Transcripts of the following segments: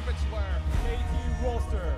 favorites were KT Rolster.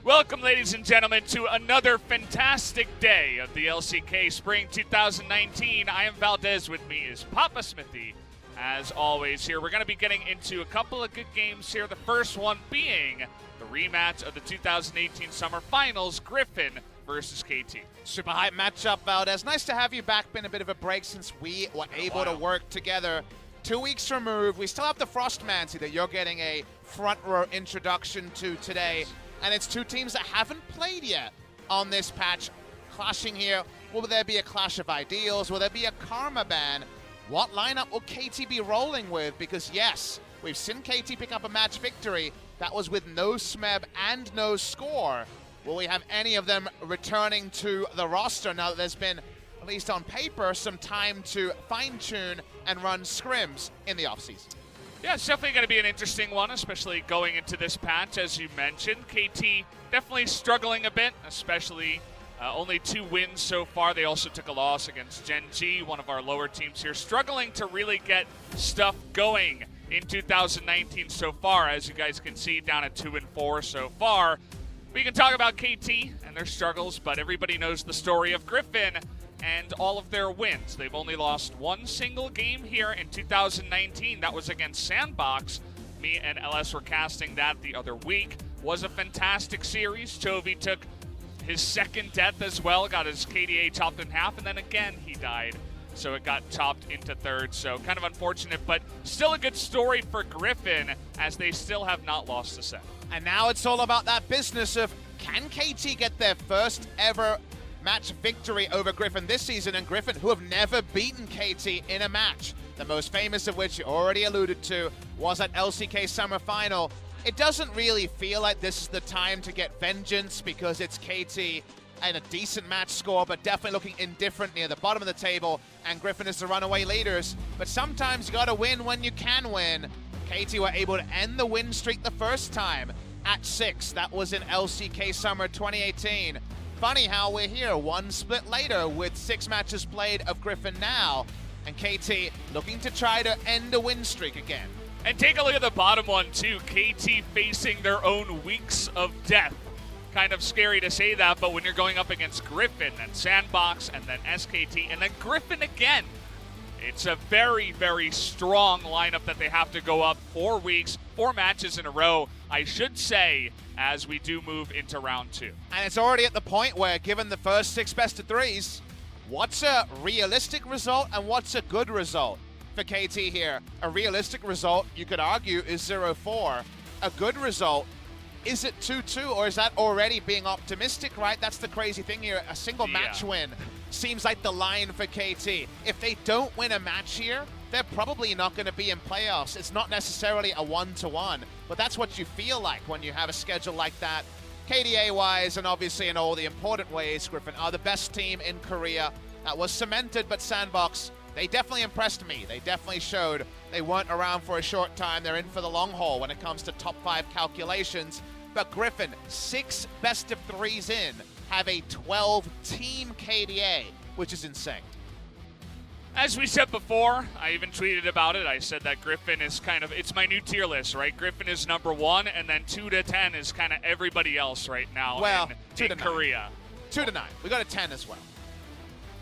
Welcome, ladies and gentlemen, to another fantastic day of the LCK Spring 2019. I am Valdez. With me is Papa Smithy. As always, here we're going to be getting into a couple of good games here. The first one being the rematch of the 2018 Summer Finals, Griffin versus KT. Super hype matchup, Valdez. Nice to have you back. Been a bit of a break since we were able to work together. 2 weeks removed. We still have the Frostmancy that you're getting a front row introduction to today. And it's two teams that haven't played yet on this patch, clashing here. Will there be a clash of ideals? Will there be a karma ban? What lineup will KT be rolling with? Because yes, we've seen KT pick up a match victory. That was with no Smeb and no score. Will we have any of them returning to the roster now that there's been, at least on paper, some time to fine-tune and run scrims in the offseason? Yeah, it's definitely going to be an interesting one, especially going into this patch, as you mentioned. KT definitely struggling a bit, especially only 2 wins so far. They also took a loss against Gen G, one of our lower teams here, struggling to really get stuff going in 2019 so far, as you guys can see, down at 2-4 so far. We can talk about KT and their struggles, but everybody knows the story of Griffin and all of their wins. They've only lost 1 single game here in 2019. That was against Sandbox. Me and LS were casting that the other week. Was a fantastic series. Chovy took his second death as well, got his KDA chopped in half, and then again he died. So it got chopped into third. So kind of unfortunate, but still a good story for Griffin, as they still have not lost a set. And now it's all about that business of, can KT get their first ever match victory over Griffin this season? And Griffin, who have never beaten KT in a match, the most famous of which you already alluded to was at LCK Summer Final. It doesn't really feel like this is the time to get vengeance because it's KT and a decent match score, but definitely looking indifferent near the bottom of the table, and Griffin is the runaway leaders. But sometimes you gotta win when you can win. KT were able to end the win streak the first time at 6. That was in LCK Summer 2018. Funny how we're here 1 split later with 6 matches played of Griffin now, and KT looking to try to end a win streak again. And take a look at the bottom one too. KT facing their own weeks of death. Kind of scary to say that, but when you're going up against Griffin and Sandbox and then SKT and then Griffin again, it's a very, very strong lineup that they have to go up 4 weeks, 4 matches in a row, I should say, as we do move into round 2. And it's already at the point where, given the first 6 best-of-3s, what's a realistic result and what's a good result for KT here? A realistic result, you could argue, is 0-4. A good result, is it 2-2, or is that already being optimistic, right? That's the crazy thing here. A single match win seems like the line for KT. If they don't win a match here, they're probably not going to be in playoffs. It's not necessarily a 1-1, but that's what you feel like when you have a schedule like that. KDA-wise, and obviously in all the important ways, Griffin are the best team in Korea. That was cemented, but Sandbox, they definitely impressed me. They definitely showed they weren't around for a short time. They're in for the long haul when it comes to top 5 calculations. But Griffin, 6 best-of-3s in, have a 12-team KDA, which is insane. As we said before, I even tweeted about it. I said that Griffin is kind of, it's my new tier list, right? Griffin is number 1, and then 2 to 10 is kind of everybody else right now in Korea. 2 to 9. We got a 10 as well.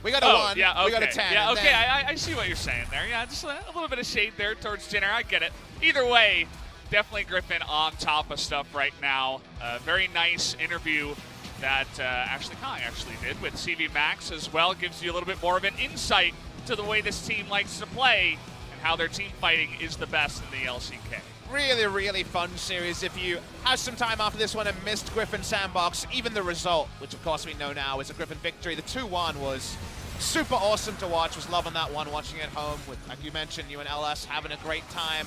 We got a 1, yeah, okay. We got a 10. Yeah, okay, I see what you're saying there. Yeah, just a little bit of shade there towards Jenner. I get it. Either way, definitely Griffin on top of stuff right now. Very nice interview that Ashley Kai actually did with CV Max as well. Gives you a little bit more of an insight to the way this team likes to play and how their team fighting is the best in the LCK. Really, really fun series. If you have some time after this one and missed Griffin Sandbox, even the result, which of course we know now is a Griffin victory, the 2-1 was super awesome to watch. Was loving that one, watching it at home with, like you mentioned, you and LS having a great time.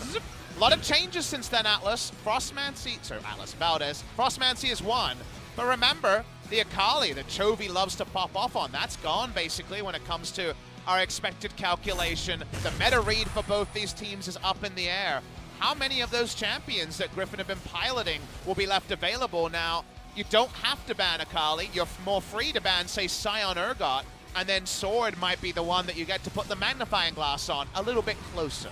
A lot of changes since then, Atlas. Valdez. Frostmancy is 1. But remember, the Akali that Chovy loves to pop off on, that's gone basically when it comes to our expected calculation. The meta read for both these teams is up in the air. How many of those champions that Griffin have been piloting will be left available now? You don't have to ban Akali. You're more free to ban, say, Scion Urgot, and then Sword might be the one that you get to put the magnifying glass on a little bit closer.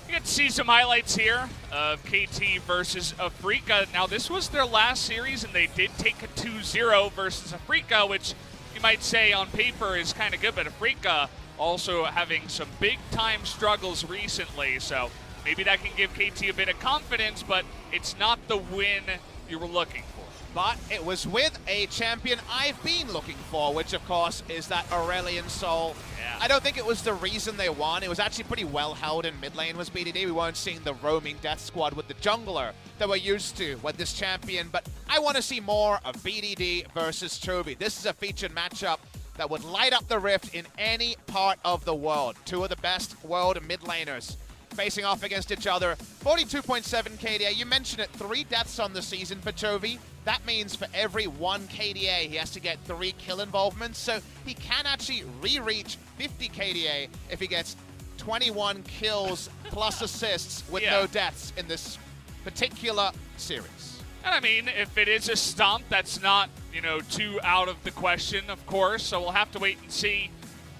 You get to see some highlights here of KT versus Afrika. Now, this was their last series, and they did take a 2-0 versus Afrika, which you might say on paper is kind of good, but Afrika also having some big-time struggles recently, so maybe that can give KT a bit of confidence, but it's not the win you were looking for. But it was with a champion I've been looking for, which of course is that Aurelion Sol. Yeah. I don't think it was the reason they won. It was actually pretty well held in mid lane was BDD. We weren't seeing the roaming death squad with the jungler that we're used to with this champion, but I want to see more of BDD versus Chovy. This is a featured matchup that would light up the rift in any part of the world. 2 of the best world mid laners facing off against each other. 42.7 KDA. You mentioned it, 3 deaths on the season for Chovy. That means for every 1 KDA, he has to get 3 kill involvements. So he can actually re-reach 50 KDA if he gets 21 kills plus assists with no deaths in this particular series. And I mean, if it is a stomp, that's not, too out of the question, of course. So we'll have to wait and see.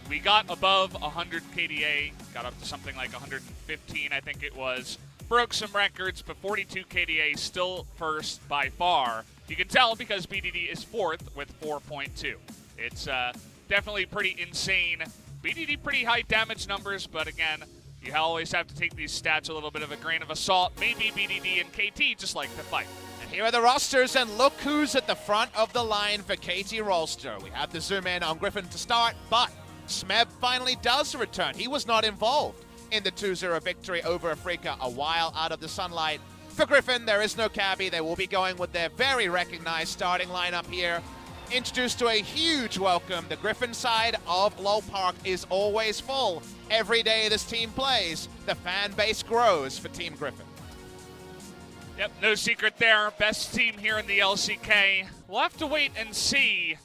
We got above 100 KDA, got up to something like 115, I think it was. Broke some records, but 42 KDA still first by far. You can tell because BDD is 4th with 4.2. It's definitely pretty insane. BDD pretty high damage numbers, but again, you always have to take these stats a little bit of a grain of salt. Maybe BDD and KT just like to fight. And here are the rosters, and look who's at the front of the line for KT Rolster. We have the zoom in on Griffin to start, but Smeb finally does return. He was not involved in the 2-0 victory over Afrika a while out of the sunlight. For Griffin, there is no cabbie. They will be going with their very recognized starting lineup here. Introduced to a huge welcome. The Griffin side of LoL Park is always full. Every day this team plays, the fan base grows for Team Griffin. Yep, no secret there. Best team here in the LCK. We'll have to wait and see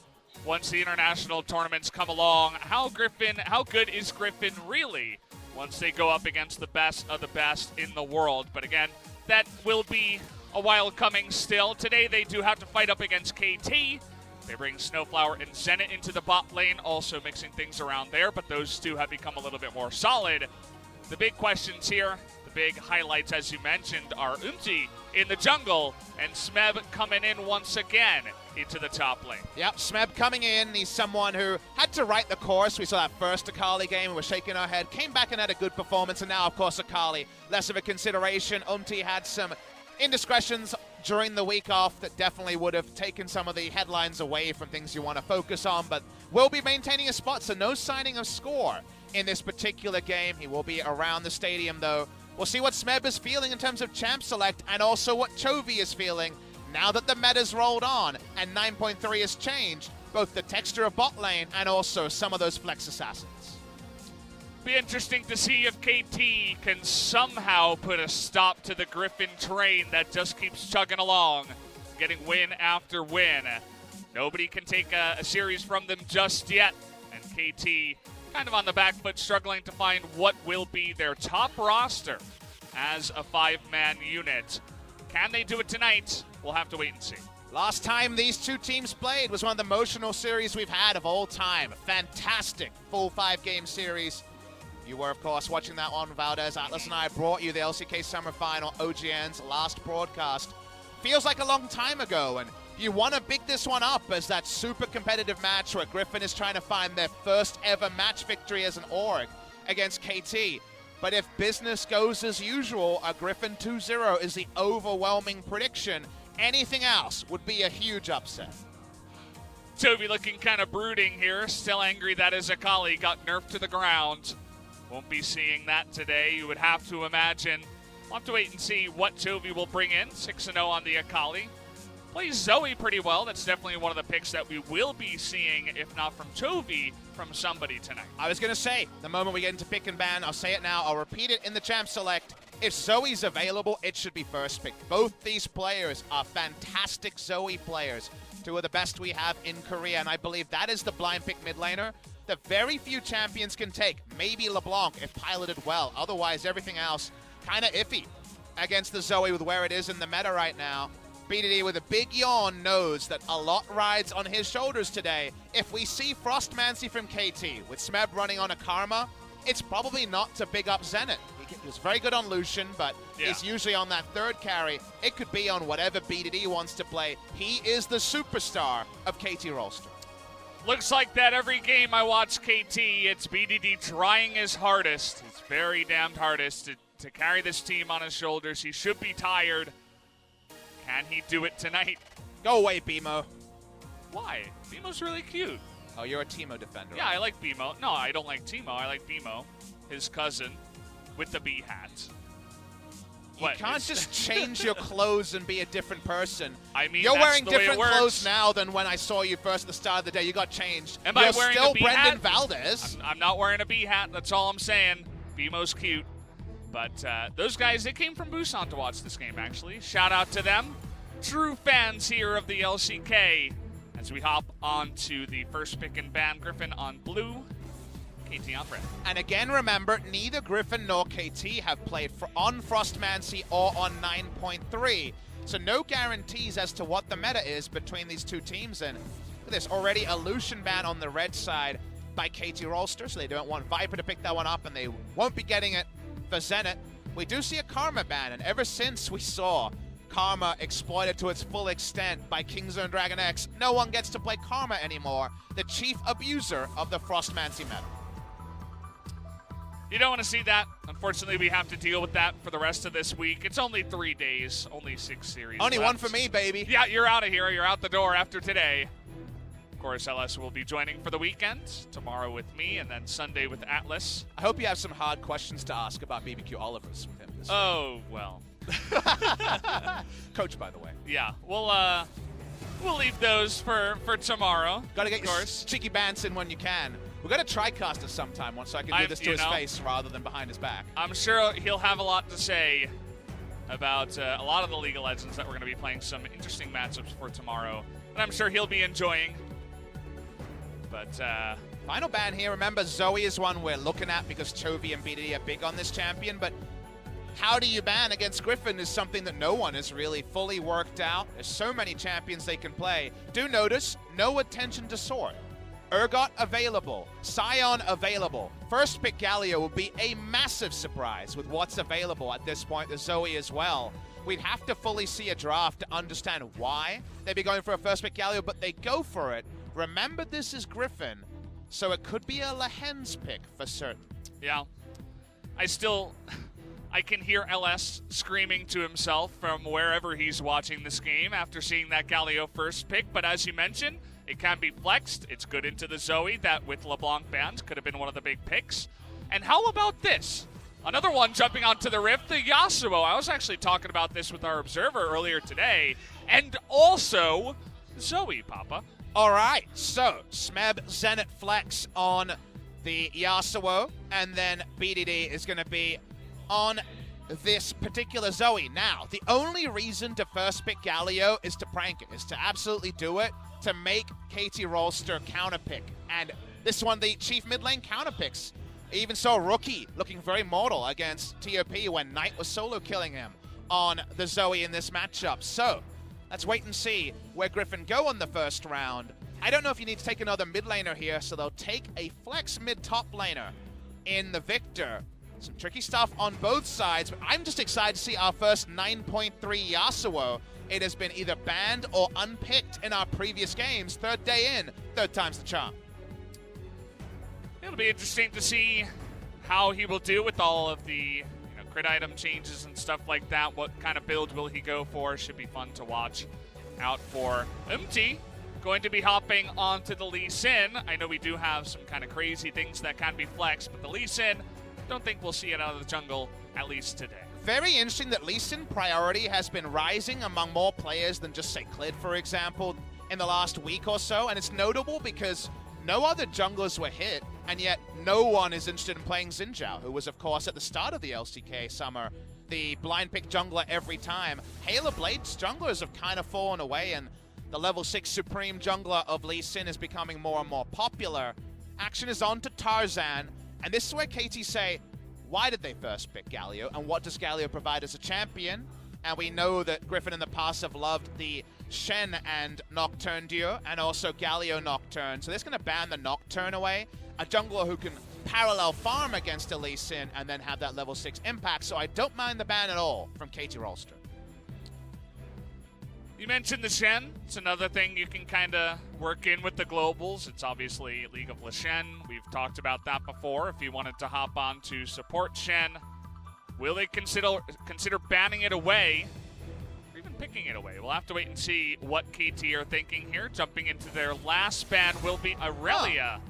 once the international tournaments come along. How good is Griffin really once they go up against the best of the best in the world? But again, that will be a while coming still. Today they do have to fight up against KT. They bring SnowFlower and Zenit into the bot lane, also mixing things around there, but those two have become a little bit more solid. The big questions here, the big highlights, as you mentioned, are Umti in the jungle and Smeb coming in once again. into the top lane. Yep, Smeb coming in. He's someone who had to write the course. We saw that first Akali game. We were shaking our head. Came back and had a good performance. And now, of course, Akali, less of a consideration. Umti had some indiscretions during the week off that definitely would have taken some of the headlines away from things you want to focus on. But will be maintaining a spot, so no signing of score in this particular game. He will be around the stadium, though. We'll see what Smeb is feeling in terms of champ select and also what Chovy is feeling now that the meta's rolled on and 9.3 has changed, both the texture of bot lane and also some of those flex assassins. Be interesting to see if KT can somehow put a stop to the Griffin train that just keeps chugging along, getting win after win. Nobody can take a series from them just yet, and KT kind of on the back foot, struggling to find what will be their top roster as a 5-man unit. Can they do it tonight? We'll have to wait and see. Last time these two teams played was one of the emotional series we've had of all time. A fantastic full 5-game series. You were, of course, watching that one. Valdez, Atlas, and I brought you the LCK Summer Final, OGN's last broadcast. Feels like a long time ago, and you want to pick this one up as that super competitive match where Griffin is trying to find their first ever match victory as an org against KT. But if business goes as usual, a Griffin 2-0 is the overwhelming prediction. Anything else would be a huge upset. Chovy looking kind of brooding here, still angry that his Akali got nerfed to the ground. Won't be seeing that today, you would have to imagine. We'll have to wait and see what Chovy will bring in. 6-0 on the Akali. Plays Zoe pretty well. That's definitely one of the picks that we will be seeing, if not from Chovy, from somebody tonight. I was going to say, the moment we get into pick and ban, I'll say it now, I'll repeat it in the champ select. If Zoe's available, it should be first pick. Both these players are fantastic Zoe players. Two of the best we have in Korea, and I believe that is the blind pick mid laner that very few champions can take. Maybe LeBlanc if piloted well. Otherwise, everything else kind of iffy against the Zoe with where it is in the meta right now. BDD with a big yawn knows that a lot rides on his shoulders today. If we see Frostmancy from KT with Smeb running on a Karma, it's probably not to big up Zenit. He was very good on Lucian, but he's usually on that third carry. It could be on whatever BDD wants to play. He is the superstar of KT Rolster. Looks like that every game I watch KT, it's BDD trying his hardest. His very damned hardest to carry this team on his shoulders. He should be tired. Can he do it tonight? Go away, BMO. Why? BMO's really cute. Oh, you're a Teemo defender. Yeah, I like BMO. No, I don't like Teemo. I like BMO, his cousin, with the bee hat. You can't just change your clothes and be a different person. I mean, you're that's wearing the way different it works. clothes now than when I saw you first at the start of the day. You got changed. Am you're I wearing still a bee Brendan hat? Valdez. I'm not wearing a bee hat. That's all I'm saying. BMO's cute. But those guys, they came from Busan to watch this game, actually. Shout out to them. True fans here of the LCK. As we hop on to the first pick and ban, Griffin on blue, KT on red. And again, remember, neither Griffin nor KT have played on Frostmancy or on 9.3. So no guarantees as to what the meta is between these two teams. And there's already a Lucian ban on the red side by KT Rolster, so they don't want Viper to pick that one up, and they won't be getting it for Zenit. We do see a Karma ban, and ever since we saw Karma exploited to its full extent by Kingzone Dragon X, no one gets to play Karma anymore, the chief abuser of the Frostmancy meta. You don't want to see that. Unfortunately, we have to deal with that for the rest of this week. It's only 3 days, only 6 series Only left. one for me, baby. Yeah, you're out of here. You're out the door after today. Of course, LS will be joining for the weekend. Tomorrow with me, and then Sunday with Atlas. I hope you have some hard questions to ask about BBQ Olivers with him this week. Oh, well. Coach, by the way. Yeah, we'll leave those for tomorrow. Got to get your cheeky bants in when you can. We've got to TriCast us sometime once so I can do this to his face rather than behind his back. I'm sure he'll have a lot to say about a lot of the League of Legends that we're going to be playing some interesting matchups for tomorrow. And I'm sure he'll be enjoying. But final ban here. Remember, Zoe is one we're looking at because Chovy and BDD are big on this champion, but how do you ban against Griffin is something that no one has really fully worked out. There's so many champions they can play. Do notice, no attention to Sword. Urgot available. Sion available. First pick Galio will be a massive surprise with what's available at this point. The Zoe as well. we'd have to fully see a draft to understand why they'd be going for a first pick Galio, but they go for it. Remember, this is Griffin, so it could be a Lehends pick for certain. Yeah. I can hear LS screaming to himself from wherever he's watching this game after seeing that Galio first pick, but as you mentioned, it can be flexed. It's good into the Zoe that with LeBlanc bans could have been one of the big picks. And how about this? Another one jumping onto the Rift, the Yasuo. I was actually talking about this with our observer earlier today. And also, Zoe, Papa. All right, so Smeb Zenit flex on the Yasuo, and then BDD is going to be on this particular Zoe. Now, the only reason to first pick Galio is to prank it, is to absolutely do it, to make KT Rolster counterpick. And this one, the chief mid lane counterpicks. Even saw Rookie looking very mortal against TOP when Knight was solo killing him on the Zoe in this matchup. So, let's wait and see where Griffin go on the first round. I don't know if you need to take another mid laner here, so they'll take a flex mid-top laner in the Victor. Some tricky stuff on both sides, but I'm just excited to see our first 9.3 Yasuo. It has been either banned or unpicked in our previous games. Third day in, third time's the charm. It'll be interesting to see how he will do with all of the crit item changes and stuff like that. What kind of build will he go for? Should be fun to watch out for. Umti going to be hopping onto the Lee Sin. I know we do have some kind of crazy things that can be flexed, but the Lee Sin, don't think we'll see it out of the jungle, at least today. Very interesting that Lee Sin priority has been rising among more players than just, say, Clid, for example, in the last week or so. And it's notable because no other junglers were hit, and yet no one is interested in playing Xin Zhao, who was, of course, at the start of the LCK summer, the blind pick jungler every time. Halo Blade's junglers have kind of fallen away, and the level 6 Supreme jungler of Lee Sin is becoming more and more popular. Action is on to Tarzan, and this is where KT say, why did they first pick Galio, and what does Galio provide as a champion? And we know that Griffin in the past have loved the Shen and Nocturne duo, and also Galio Nocturne. So they're going to ban the Nocturne away. A jungler who can parallel farm against a Lee Sin and then have that level 6 impact. So I don't mind the ban at all from KT Rolster. You mentioned the Shen. It's another thing you can kind of work in with the globals. It's obviously League of Shen. We've talked about that before. If you wanted to hop on to support Shen, will they consider banning it away or even picking it away? We'll have to wait and see what KT are thinking here. Jumping into their last ban will be Aurelia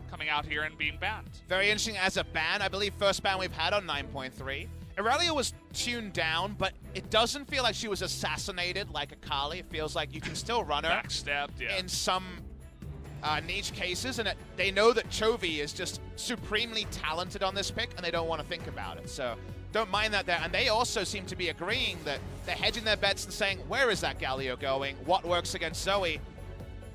coming out here and being banned. Very interesting as a ban. I believe first ban we've had on 9.3. Aurelia was tuned down, but it doesn't feel like she was assassinated like Akali. It feels like you can still run her. Backstabbed, yeah. In some niche cases, and they know that Chovy is just supremely talented on this pick, and they don't want to think about it. So don't mind that there. And they also seem to be agreeing that they're hedging their bets and saying, where is that Galio going? What works against Zoe?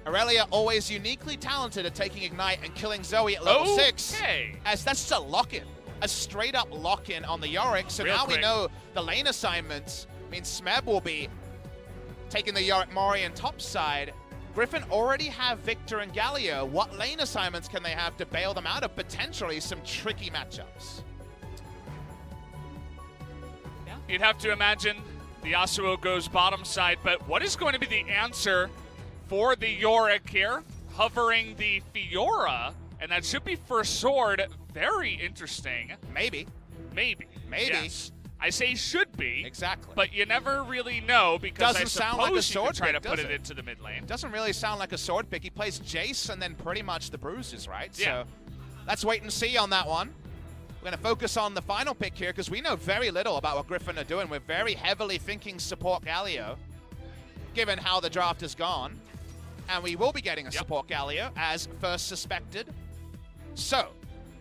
Aurelia always uniquely talented at taking Ignite and killing Zoe at level 6. As that's just a lock-in. A straight-up lock-in on the Yorick. So now we know the lane assignments means Smeb will be taking the Yorick Morian top side. Griffin already have Victor and Galio. What lane assignments can they have to bail them out of potentially some tricky matchups? Yeah, you'd have to imagine the Yasuo goes bottom side, but what is going to be the answer for the Yorick here? Hovering the Fiora, and that should be first sword. Very interesting. Maybe. Maybe. Yes. I say should be. Exactly. But you never really know because doesn't sound like a sword try pick, to put it into the mid lane. Doesn't really sound like a sword pick. He plays Jace and then pretty much the bruises, right? Yeah. So let's wait and see on that one. We're going to focus on the final pick here because we know very little about what Griffin are doing. We're very heavily thinking support Galio, given how the draft has gone. And we will be getting a support Galio as first suspected. So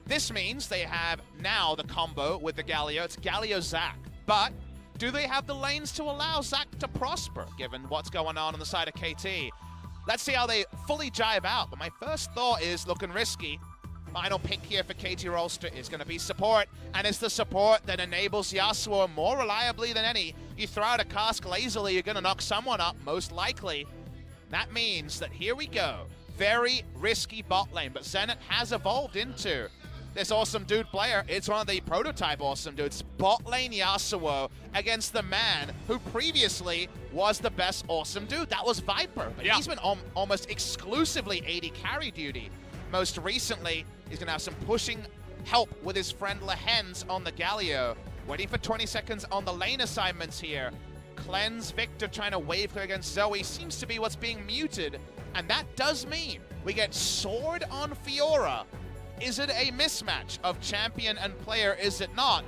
this means they have now the combo with the Galio. It's Galio-Zac. But do they have the lanes to allow Zac to prosper, given what's going on the side of KT? Let's see how they fully jive out. But my first thought is looking risky. Final pick here for KT Rolster is going to be support. And it's the support that enables Yasuo more reliably than any. You throw out a cask lazily, you're going to knock someone up, most likely. That means that here we go. Very risky bot lane. But Zenit has evolved into this awesome dude player. It's one of the prototype awesome dudes. Bot lane Yasuo against the man who previously was the best awesome dude. That was Viper. But he's been almost exclusively AD carry duty. Most recently, he's going to have some pushing help with his friend Lehends on the Galio. Waiting for 20 seconds on the lane assignments here. Cleanse Victor trying to wave clear against Zoe seems to be what's being muted. And that does mean we get Sword on Fiora. Is it a mismatch of champion and player? Is it not?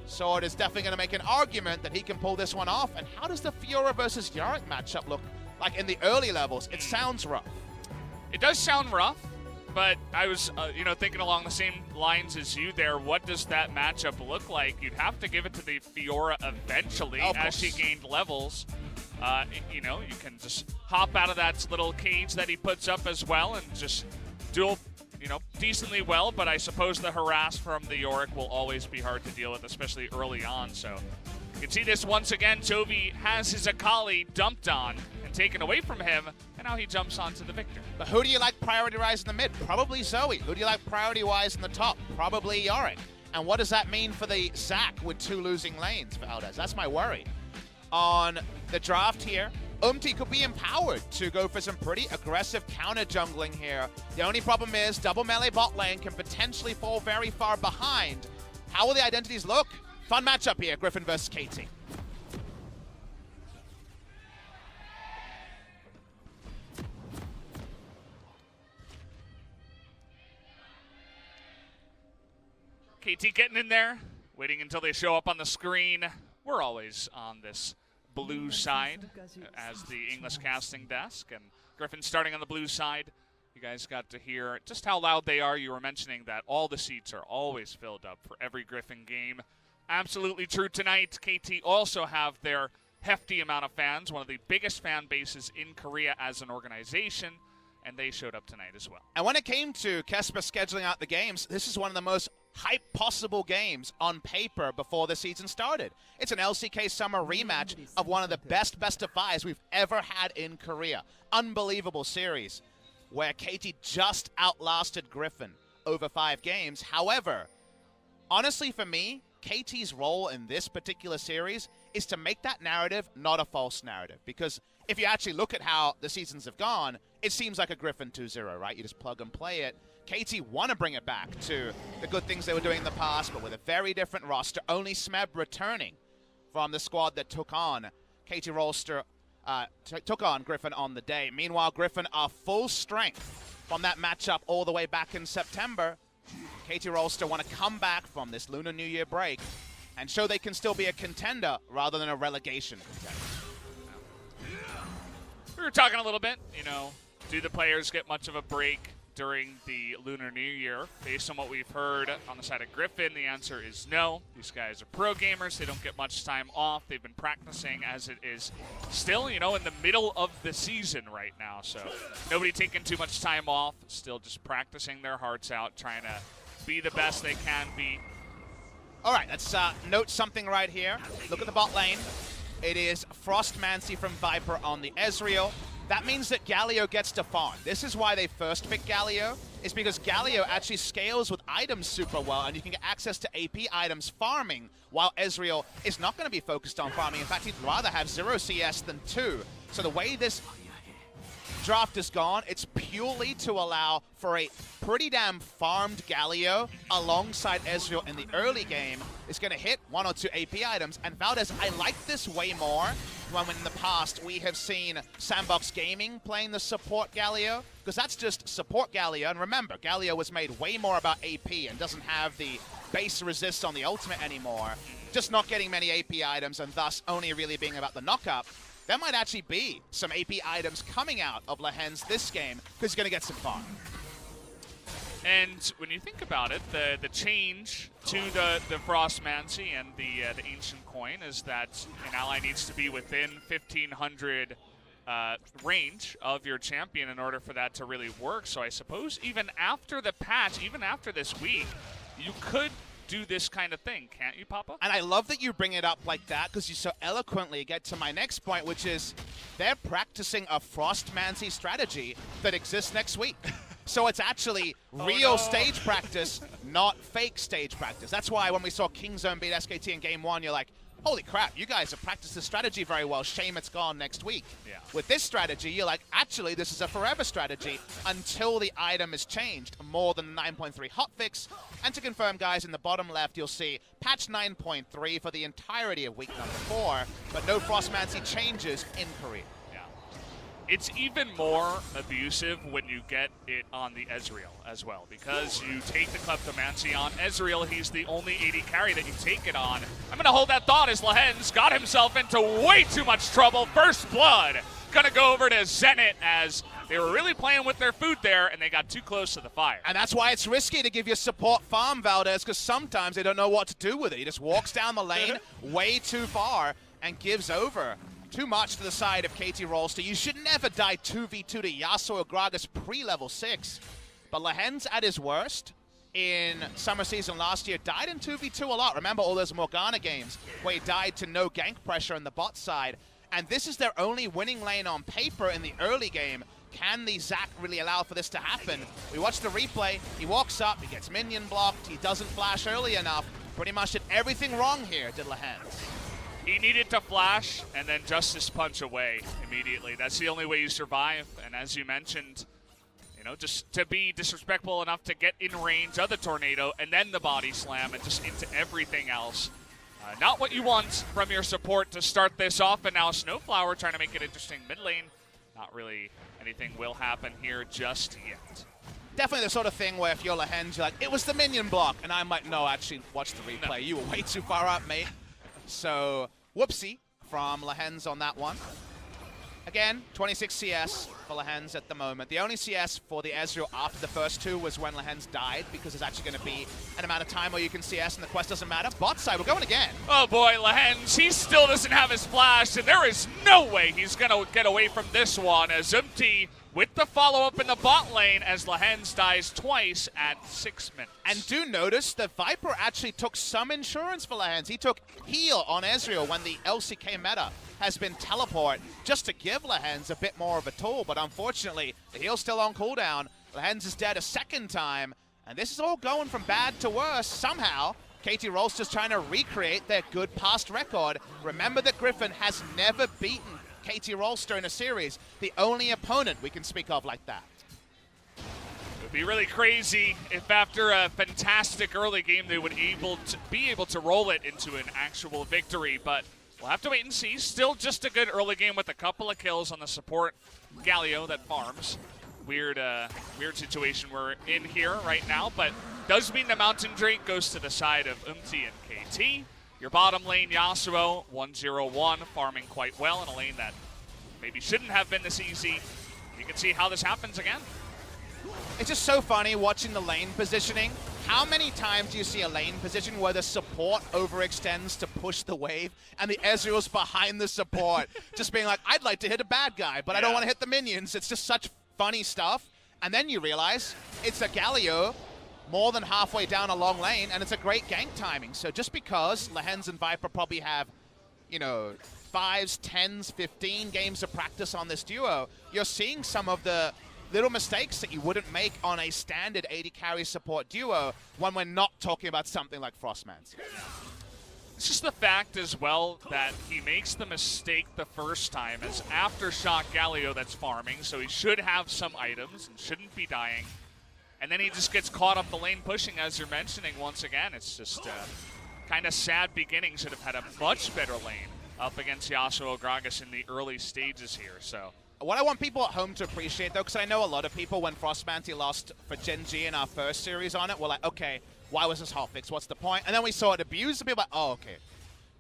Sword is definitely going to make an argument that he can pull this one off. And how does the Fiora versus Yorick matchup look like in the early levels? It sounds rough. It does sound rough, but I was, thinking along the same lines as you there. What does that matchup look like? You'd have to give it to the Fiora eventually as she gained levels. You can just hop out of that little cage that he puts up as well and just duel, decently well, but I suppose the harass from the Yorick will always be hard to deal with, especially early on. So you can see this once again. Chovy has his Akali dumped on and taken away from him, and now he jumps onto the Victor. But who do you like priority-wise in the mid? Probably Zoe. Who do you like priority-wise in the top? Probably Yorick. And what does that mean for the Zac with 2 losing lanes for Aldez? That's my worry. On the draft here, Umti could be empowered to go for some pretty aggressive counter jungling here. The only problem is double melee bot lane can potentially fall very far behind. How will the identities look? Fun matchup here, Griffin versus KT. KT getting in there, waiting until they show up on the screen. We're always on this blue side as the English casting desk, and Griffin starting on the blue side. You guys got to hear just how loud they are. You were mentioning that all the seats are always filled up for every Griffin game. Absolutely true tonight. KT also have their hefty amount of fans, one of the biggest fan bases in Korea as an organization, and they showed up tonight as well. And when it came to Kesper scheduling out the games, this is one of the most hype possible games on paper before the season started. It's an LCK summer rematch of one of the best of fives we've ever had in Korea. Unbelievable series where KT just outlasted Griffin over 5 games. However, honestly for me, KT's role in this particular series is to make that narrative not a false narrative. Because if you actually look at how the seasons have gone, it seems like a Griffin 2-0, right? You just plug and play it. KT want to bring it back to the good things they were doing in the past, but with a very different roster. Only Smeb returning from the squad that took on KT Rolster, took on Griffin on the day. Meanwhile, Griffin are full strength from that matchup all the way back in September. KT Rolster want to come back from this Lunar New Year break and show they can still be a contender rather than a relegation contender. We were talking a little bit, do the players get much of a break during the Lunar New Year? Based on what we've heard on the side of Griffin, the answer is no. These guys are pro gamers. They don't get much time off. They've been practicing as it is still, in the middle of the season right now. So nobody taking too much time off, still just practicing their hearts out, trying to be the best they can be. All right, let's note something right here. Look at the bot lane. It is Frostmancy from Viper on the Ezreal. That means that Galio gets to farm. This is why they first picked Galio, is because Galio actually scales with items super well, and you can get access to AP items farming, while Ezreal is not going to be focused on farming. In fact, he'd rather have 0 CS than 2. So the way this draft is gone, it's purely to allow for a pretty damn farmed Galio alongside Ezreal in the early game. Is going to hit 1 or 2 AP items. And Valdez, I like this way more when in the past we have seen Sandbox Gaming playing the support Galio, because that's just support Galio. And remember, Galio was made way more about AP and doesn't have the base resist on the ultimate anymore. Just not getting many AP items and thus only really being about the knock-up. There might actually be some AP items coming out of Lehends this game, because he's going to get some farm. And when you think about it, the change to the Frostmancy and the Ancient Coin is that an ally needs to be within 1,500 range of your champion in order for that to really work. So I suppose even after the patch, even after this week, you could do this kind of thing, can't you, Papa? And I love that you bring it up like that, because you so eloquently get to my next point, which is they're practicing a Frostmancy strategy that exists next week. So it's actually real stage practice, not fake stage practice. That's why when we saw Kingzone beat SKT in Game 1, you're like, holy crap, you guys have practiced this strategy very well. Shame it's gone next week. Yeah. With this strategy, you're like, actually, this is a forever strategy until the item is changed. More than 9.3 hotfix. And to confirm, guys, in the bottom left, you'll see patch 9.3 for the entirety of week number 4, but no Frostmancy changes in Korea. It's even more abusive when you get it on the Ezreal as well, because you take the Kleptomancy on Ezreal. He's the only AD carry that you take it on. I'm going to hold that thought as Lehends got himself into way too much trouble. First blood going to go over to Zenit as they were really playing with their food there, and they got too close to the fire. And that's why it's risky to give your support farm, Valdez, because sometimes they don't know what to do with it. He just walks down the lane way too far and gives over too much to the side of KT Rolster. You should never die 2v2 to Yasuo or Gragas pre-level 6. But Lehends at his worst in summer season last year died in 2v2 a lot. Remember all those Morgana games where he died to no gank pressure on the bot side. And this is their only winning lane on paper in the early game. Can the Zac really allow for this to happen? We watch the replay. He walks up, he gets minion blocked, he doesn't flash early enough. Pretty much did everything wrong here, did Lehends. He needed to flash and then Justice Punch away immediately. That's the only way you survive. And as you mentioned, you know, just to be disrespectful enough to get in range of the tornado and then the body slam and just into everything else. Not what you want from your support to start this off. And now SnowFlower trying to make it interesting mid lane. Not really anything will happen here just yet. Definitely the sort of thing where if you're Lehends, you're like, it was the minion block. And I'm like, no, actually, watch the replay. No. You were way too far up, mate. So, whoopsie from Lehends on that one. Again, 26 CS for Lehends at the moment. The only CS for the Ezreal after the first two was when Lehends died, because there's actually going to be an amount of time where you can CS and the quest doesn't matter. Bot side, we're going again. Oh boy, Lehends, he still doesn't have his flash, and there is no way he's going to get away from this one as Umti with the follow-up in the bot lane as Lehends dies twice at 6 minutes. And do notice that Viper actually took some insurance for Lehends. He took heal on Ezreal when the LCK meta has been teleport, just to give Lehends a bit more of a tool. But unfortunately, the heal's still on cooldown. Lehends is dead a second time. And this is all going from bad to worse. Somehow, KT Rolster's trying to recreate their good past record. Remember that Griffin has never beaten KT Rolster in a series, the only opponent we can speak of like that. It would be really crazy if after a fantastic early game they would be able to roll it into an actual victory, but we'll have to wait and see. Still just a good early game with a couple of kills on the support Galio that farms. Weird situation we're in here right now, but does mean the Mountain Drake goes to the side of Umti and KT. Your bottom lane, Yasuo, 1-0-1, farming quite well in a lane that maybe shouldn't have been this easy. You can see how this happens again. It's just so funny watching the lane positioning. How many times do you see a lane position where the support overextends to push the wave and the Ezreal's behind the support just being like, I'd like to hit a bad guy, but I don't want to hit the minions. It's just such funny stuff. And then you realize it's a Galio more than halfway down a long lane, and it's a great gank timing. So just because Lehends and Viper probably have, you know, 5s, 10s, 15 games of practice on this duo, you're seeing some of the little mistakes that you wouldn't make on a standard AD carry support duo when we're not talking about something like Frostmancy. It's just the fact as well that he makes the mistake the first time as Aftershock Galio that's farming, so he should have some items and shouldn't be dying. And then he just gets caught up the lane pushing, as you're mentioning once again. It's just kind of sad beginning. Should have had a much better lane up against Yasuo Gragas in the early stages here. So what I want people at home to appreciate, though, because I know a lot of people, when Frostmancy lost for Gen G in our first series on it, were like, okay, why was this hotfix? What's the point? And then we saw it abused, and people were like, oh, okay.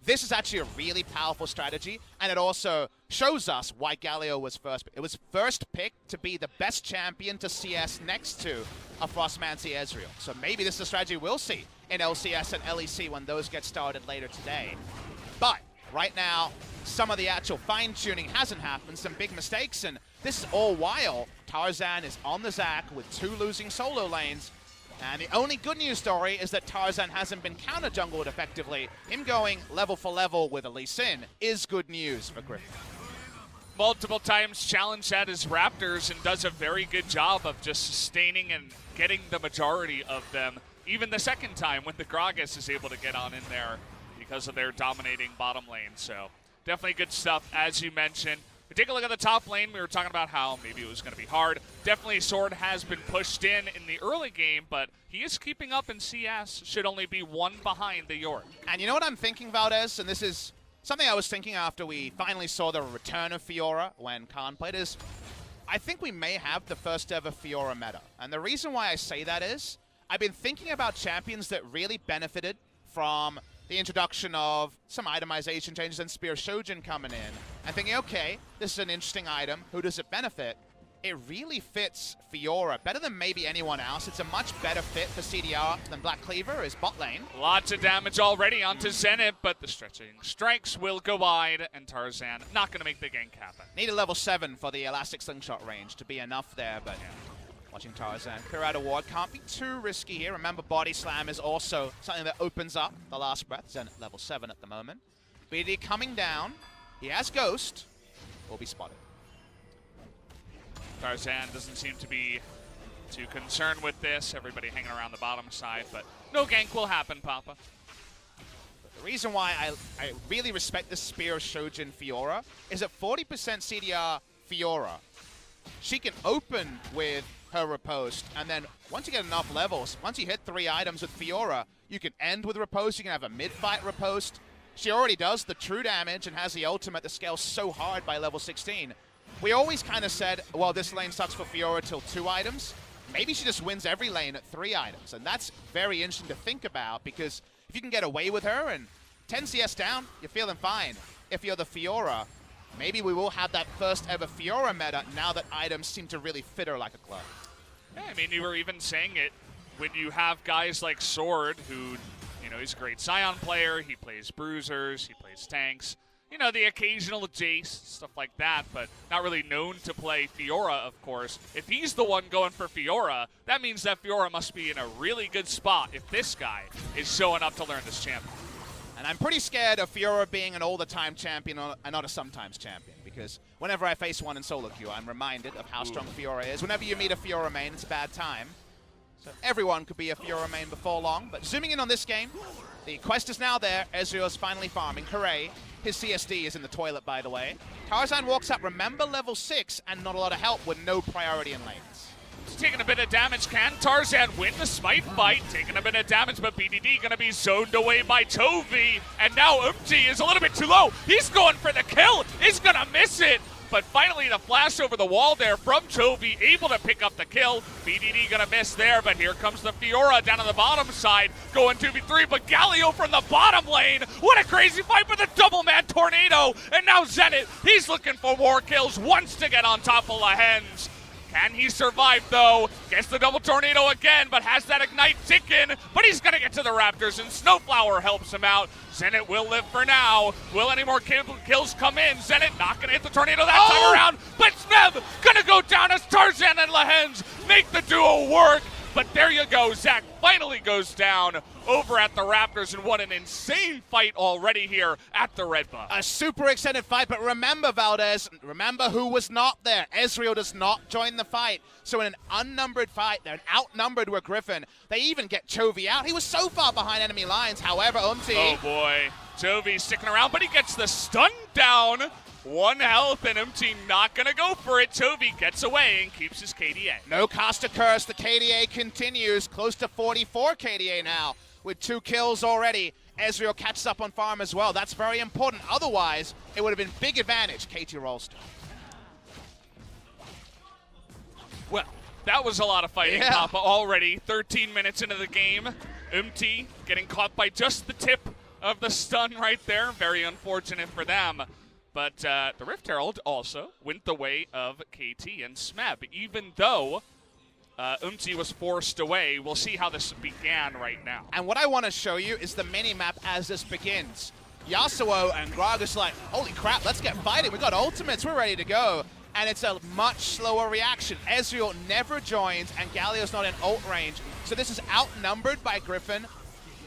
This is actually a really powerful strategy, and it also shows us why Galio was first. It was first picked to be the best champion to CS next to a Frostmancy Ezreal. So maybe this is a strategy we'll see in LCS and LEC when those get started later today. But right now, some of the actual fine-tuning hasn't happened, some big mistakes, and this is all while Tarzan is on the Zac with 2 losing solo lanes. And the only good news story is that Tarzan hasn't been counter-jungled effectively. Him going level for level with a Lee Sin is good news for Griffin. multiple times challenged at his Raptors and does a very good job of just sustaining and getting the majority of them. Even the second time when the Gragas is able to get on in there because of their dominating bottom lane. So definitely good stuff, as you mentioned. We take a look at the top lane. We were talking about how maybe it was going to be hard. Definitely Sword has been pushed in the early game, but he is keeping up in CS. Should only be one behind the York. And you know what I'm thinking, Valdez? And this is something I was thinking after we finally saw the return of Fiora when Khan played is, I think we may have the first ever Fiora meta. And the reason why I say that is, I've been thinking about champions that really benefited from the introduction of some itemization changes and Spear Shojin coming in. I'm thinking, okay, this is an interesting item. Who does it benefit? It really fits Fiora better than maybe anyone else. It's a much better fit for CDR than Black Cleaver is bot lane. Lots of damage already onto Zenit, but the stretching strikes will go wide, and Tarzan not going to make the gank happen. Need a level 7 for the elastic slingshot range to be enough there, but watching Tarzan clear out a ward can't be too risky here. Remember, body slam is also something that opens up the last breath. Zenit level 7 at the moment. BD coming down. He has Ghost. Will be spotted. Tarzan doesn't seem to be too concerned with this. Everybody hanging around the bottom side, but no gank will happen, Papa. The reason why I really respect the Spear Shojin Fiora is that 40% CDR Fiora, she can open with her riposte, and then once you get enough levels, once you hit 3 items with Fiora, you can end with riposte, you can have a mid-fight riposte. She already does the true damage and has the ultimate that scales so hard by level 16. We always kind of said, well, this lane sucks for Fiora till 2 items. Maybe she just wins every lane at 3 items, and that's very interesting to think about, because if you can get away with her and 10 CS down, you're feeling fine. If you're the Fiora, maybe we will have that first ever Fiora meta now that items seem to really fit her like a glove. Yeah, I mean, you were even saying it when you have guys like Sword, who, you know, he's a great Scion player, he plays bruisers, he plays tanks, you know, the occasional Jace, stuff like that, but not really known to play Fiora, of course. If he's the one going for Fiora, that means that Fiora must be in a really good spot if this guy is showing up to learn this champion. And I'm pretty scared of Fiora being an all-the-time champion and not a sometimes champion, because whenever I face one in solo queue, I'm reminded of how strong Fiora is. Whenever you meet a Fiora main, it's a bad time. So everyone could be a Fiora main before long. But zooming in on this game, the quest is now there. Ezreal's finally farming. Hooray. His CSD is in the toilet, by the way. Tarzan walks up, remember, level 6, and not a lot of help with no priority in lanes. He's taking a bit of damage. Can Tarzan win the smite fight? Taking a bit of damage, but BDD going to be zoned away by Chovy. And now Umti is a little bit too low. He's going for the kill. He's going to miss it. But finally, the flash over the wall there from Chovy, able to pick up the kill. BDD going to miss there, but here comes the Fiora down on the bottom side, going 2v3, but Galio from the bottom lane. What a crazy fight with a double-man tornado. And now Zenit, he's looking for more kills, wants to get on top of Lehends. Can he survive, though? Gets the double tornado again, but has that ignite ticking. But he's going to get to the Raptors, and SnowFlower helps him out. Zenit will live for now. Will any more kills come in? Zenit not going to hit the tornado that time around. But Smeb going to go down as Tarzan and Lehends make the duo work. But there you go. Zach finally goes down over at the Raptors, and what an insane fight already here at the Red Buff. A super extended fight, but remember, Valdez, remember who was not there. Ezreal does not join the fight. So in an unnumbered fight, they're outnumbered with Griffin. They even get Chovy out. He was so far behind enemy lines. However, Umti... Oh boy, Chovy sticking around, but he gets the stun down. 1 health, and Umti not going to go for it. Chovy gets away and keeps his KDA. No cost to curse. The KDA continues. Close to 44 KDA now with 2 kills already. Ezreal catches up on farm as well. That's very important. Otherwise, it would have been big advantage, KT Rolster. Well, that was a lot of fighting, yeah. Papa, already. 13 minutes into the game. Umti getting caught by just the tip of the stun right there. Very unfortunate for them. But the Rift Herald also went the way of KT and Smeb, even though Umti was forced away. We'll see how this began right now. And what I want to show you is the mini-map as this begins. Yasuo and Gragas like, holy crap, let's get fighting. We got ultimates, we're ready to go. And it's a much slower reaction. Ezreal never joins, and Galio's not in ult range. So this is outnumbered by Griffin.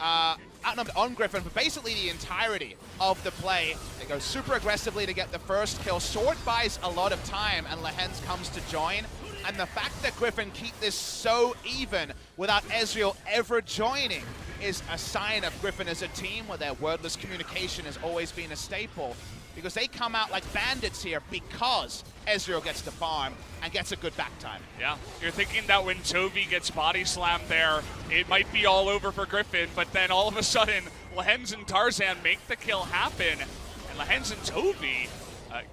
outnumbered on Griffin for basically the entirety of the play. They go super aggressively to get the first kill. Sword buys a lot of time, and Lehends comes to join. And the fact that Griffin keep this so even without Ezreal ever joining is a sign of Griffin as a team where their wordless communication has always been a staple. Because they come out like bandits here because Ezreal gets the farm and gets a good back time. Yeah, you're thinking that when Chovy gets body slammed there, it might be all over for Griffin, but then all of a sudden, Lehends and Tarzan make the kill happen, and Lehends and Chovy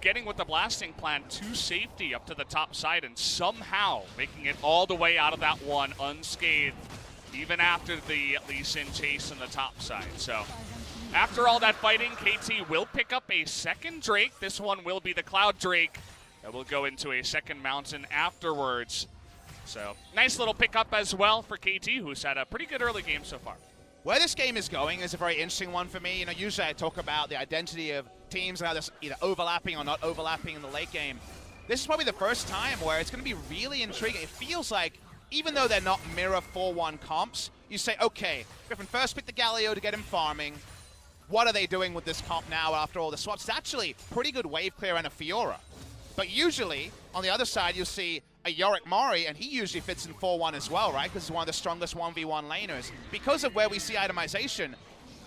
getting with the blasting plan to safety up to the top side and somehow making it all the way out of that one unscathed, even after the Lee Sin chase on the top side. So after all that fighting, KT will pick up a second Drake. This one will be the Cloud Drake that will go into a second mountain afterwards. So nice little pickup as well for KT, who's had a pretty good early game so far. Where this game is going is a very interesting one for me. You know, usually I talk about the identity of teams and how they're either overlapping or not overlapping in the late game. This is probably the first time where it's going to be really intriguing. It feels like, even though they're not mirror 4-1 comps, you say, okay, Griffin first picked the Galio to get him farming. What are they doing with this comp now after all the swaps? It's actually pretty good wave clear and a Fiora. But usually, on the other side, you'll see a Yorick Mori, and he usually fits in 4-1 as well, right? Because he's one of the strongest 1v1 laners. Because of where we see itemization,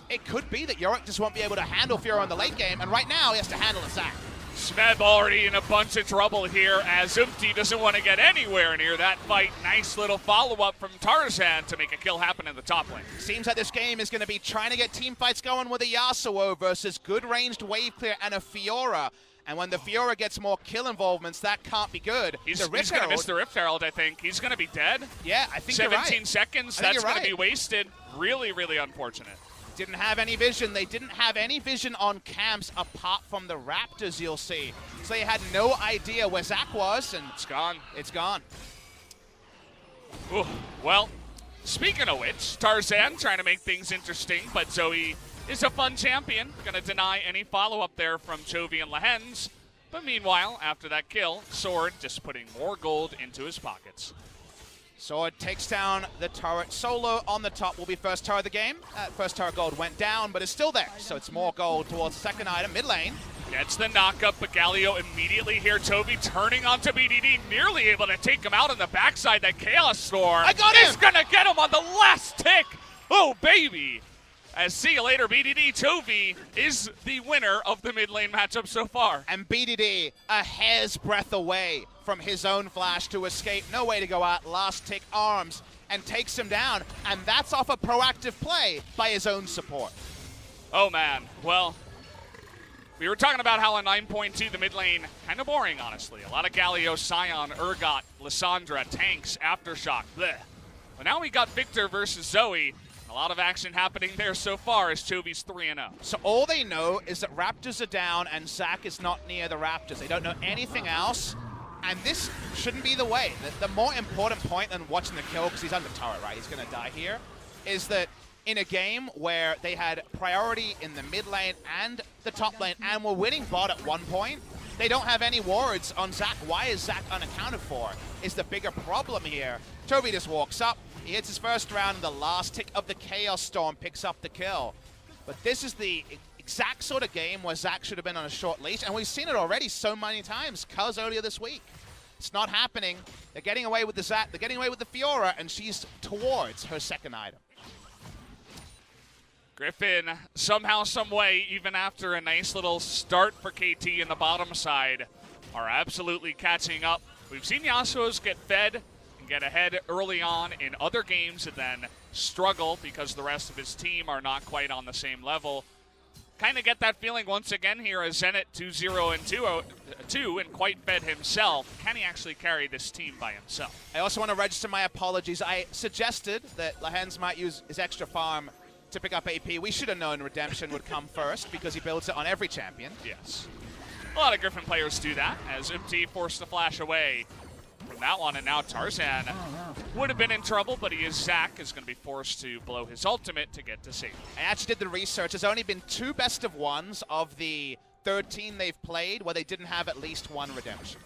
it could be that Yorick just won't be able to handle Fiora in the late game, and right now he has to handle a Zac. Smeb already in a bunch of trouble here as Umti doesn't want to get anywhere near that fight. Nice little follow-up from Tarzan to make a kill happen in the top lane. Seems like this game is going to be trying to get team fights going with a Yasuo versus good ranged wave clear and a Fiora. And when the Fiora gets more kill involvements, that can't be good. He's going to miss the Rift Herald, I think. He's going to be dead. Yeah, I think 17 seconds, that's going to be wasted. Really, really unfortunate. Didn't have any vision. They didn't have any vision on camps apart from the Raptors, you'll see. So they had no idea where Zac was, and it's gone. It's gone. Ooh, well, speaking of which, Tarzan trying to make things interesting, but Zoe is a fun champion. Gonna deny any follow-up there from Chovy and Lehends. But meanwhile, after that kill, Sword just putting more gold into his pockets. Sword takes down the turret solo on the top. Will be first turret of the game. First turret gold went down, but it's still there. So it's more gold towards the second item, mid lane. Gets the knockup, but Galio immediately here. Chovy turning onto BDD, nearly able to take him out on the backside. That Chaos Storm. I got him! He's gonna get him on the last tick. Oh, baby. As see you later, BDD. Chovy is the winner of the mid lane matchup so far. And BDD a hair's breadth away from his own flash to escape. No way to go out. Last tick arms and takes him down. And that's off a proactive play by his own support. Oh, man. Well, we were talking about how on 9.2 the mid lane, kind of boring, honestly. A lot of Galio, Sion, Urgot, Lissandra, tanks, Aftershock, bleh. But now we got Victor versus Zoe. A lot of action happening there so far as Chovy's 3-0. So all they know is that Raptors are down and Zac is not near the Raptors. They don't know anything else. And this shouldn't be the way. The more important point than watching the kill, because he's under turret, right? He's going to die here, is that in a game where they had priority in the mid lane and the top lane and were winning bot at one point, they don't have any wards on Zac. Why is Zac unaccounted for is the bigger problem here. Chovy just walks up. He hits his first round, and the last tick of the Chaos Storm picks up the kill. But this is the exact sort of game where Zac should have been on a short leash, and we've seen it already so many times, cuz earlier this week. It's not happening. They're getting away with the Zac, they're getting away with the Fiora, and she's towards her second item. Griffin, somehow, some way, even after a nice little start for KT in the bottom side, are absolutely catching up. We've seen Yasuo's get fed and get ahead early on in other games and then struggle because the rest of his team are not quite on the same level. Kind of get that feeling once again here as Zenit 2-0 and 2 and quite fed himself. Can he actually carry this team by himself? I also want to register my apologies. I suggested that Lehends might use his extra farm to pick up AP. We should have known Redemption would come first because he builds it on every champion. Yes. A lot of Griffin players do that as Umti forced the flash away from that one, and now Tarzan would have been in trouble, but Zac is going to be forced to blow his ultimate to get to safety. I actually did the research. There's only been 2 best of ones of the 13 they've played where they didn't have at least one redemption.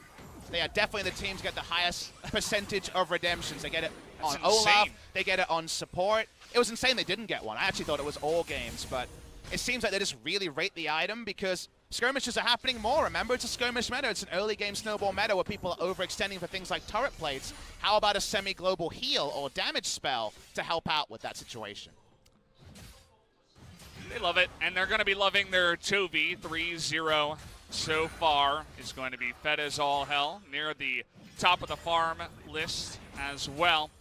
They are definitely the teams get the highest percentage of redemptions. They get it on That's Olaf, insane. they get it on support. It was insane they didn't get one. I actually thought it was all games, but it seems like they just really rate the item because skirmishes are happening more. Remember, it's a skirmish meta. It's an early game snowball meta where people are overextending for things like turret plates. How about a semi-global heal or damage spell to help out with that situation? They love it, and they're going to be loving their Chovy. 3-0 so far is going to be fed as all hell near the top of the farm list as well.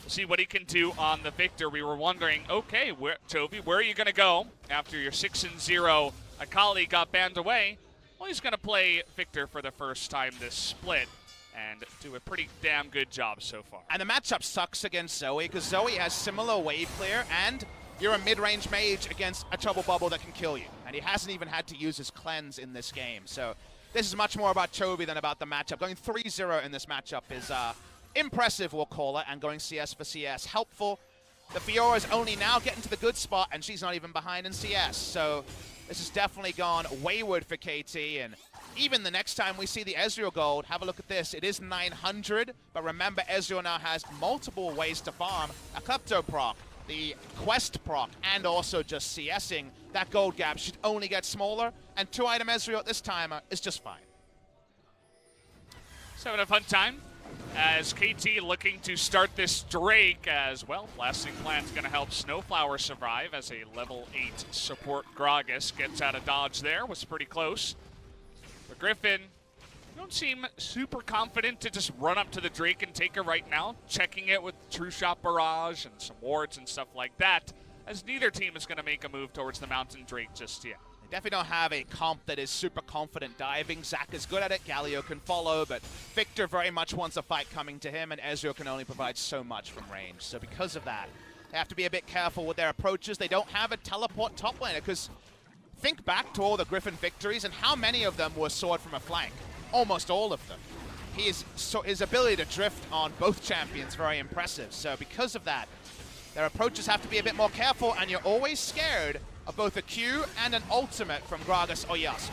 We'll see what he can do on the Victor. We were wondering, okay, Chovy, where are you going to go after your 6-0 Akali got banned away? Well, he's going to play Victor for the first time this split and do a pretty damn good job so far. And the matchup sucks against Zoe because Zoe has similar wave clear and you're a mid-range mage against a trouble bubble that can kill you. And he hasn't even had to use his cleanse in this game. So this is much more about Chovy than about the matchup. Going 3-0 in this matchup is impressive, we'll call it, and going CS for CS helpful. The Fiora's only now getting to the good spot, and she's not even behind in CS. So this has definitely gone wayward for KT, and even the next time we see the Ezreal gold, have a look at this. It is 900, but remember, Ezreal now has multiple ways to farm. A Klepto proc, the quest proc, and also just CSing. That gold gap should only get smaller, and 2-item Ezreal at this time is just fine. So having a fun time as KT looking to start this Drake as well. Blasting Plan's going to help SnowFlower survive as a level 8 support. Gragas gets out of dodge there, was pretty close. But Griffin, you don't seem super confident to just run up to the Drake and take her right now, checking it with True Shot Barrage and some wards and stuff like that, as neither team is going to make a move towards the Mountain Drake just yet. They definitely don't have a comp that is super confident diving. Zac is good at it, Galio can follow, but Victor very much wants a fight coming to him, and Ezreal can only provide so much from range. So because of that, they have to be a bit careful with their approaches. They don't have a teleport top laner, because think back to all the Griffin victories, and how many of them were sword from a flank? Almost all of them. His ability to drift on both champions very impressive. So because of that, their approaches have to be a bit more careful, and you're always scared of both a Q and an ultimate from Gragas or Yasuo.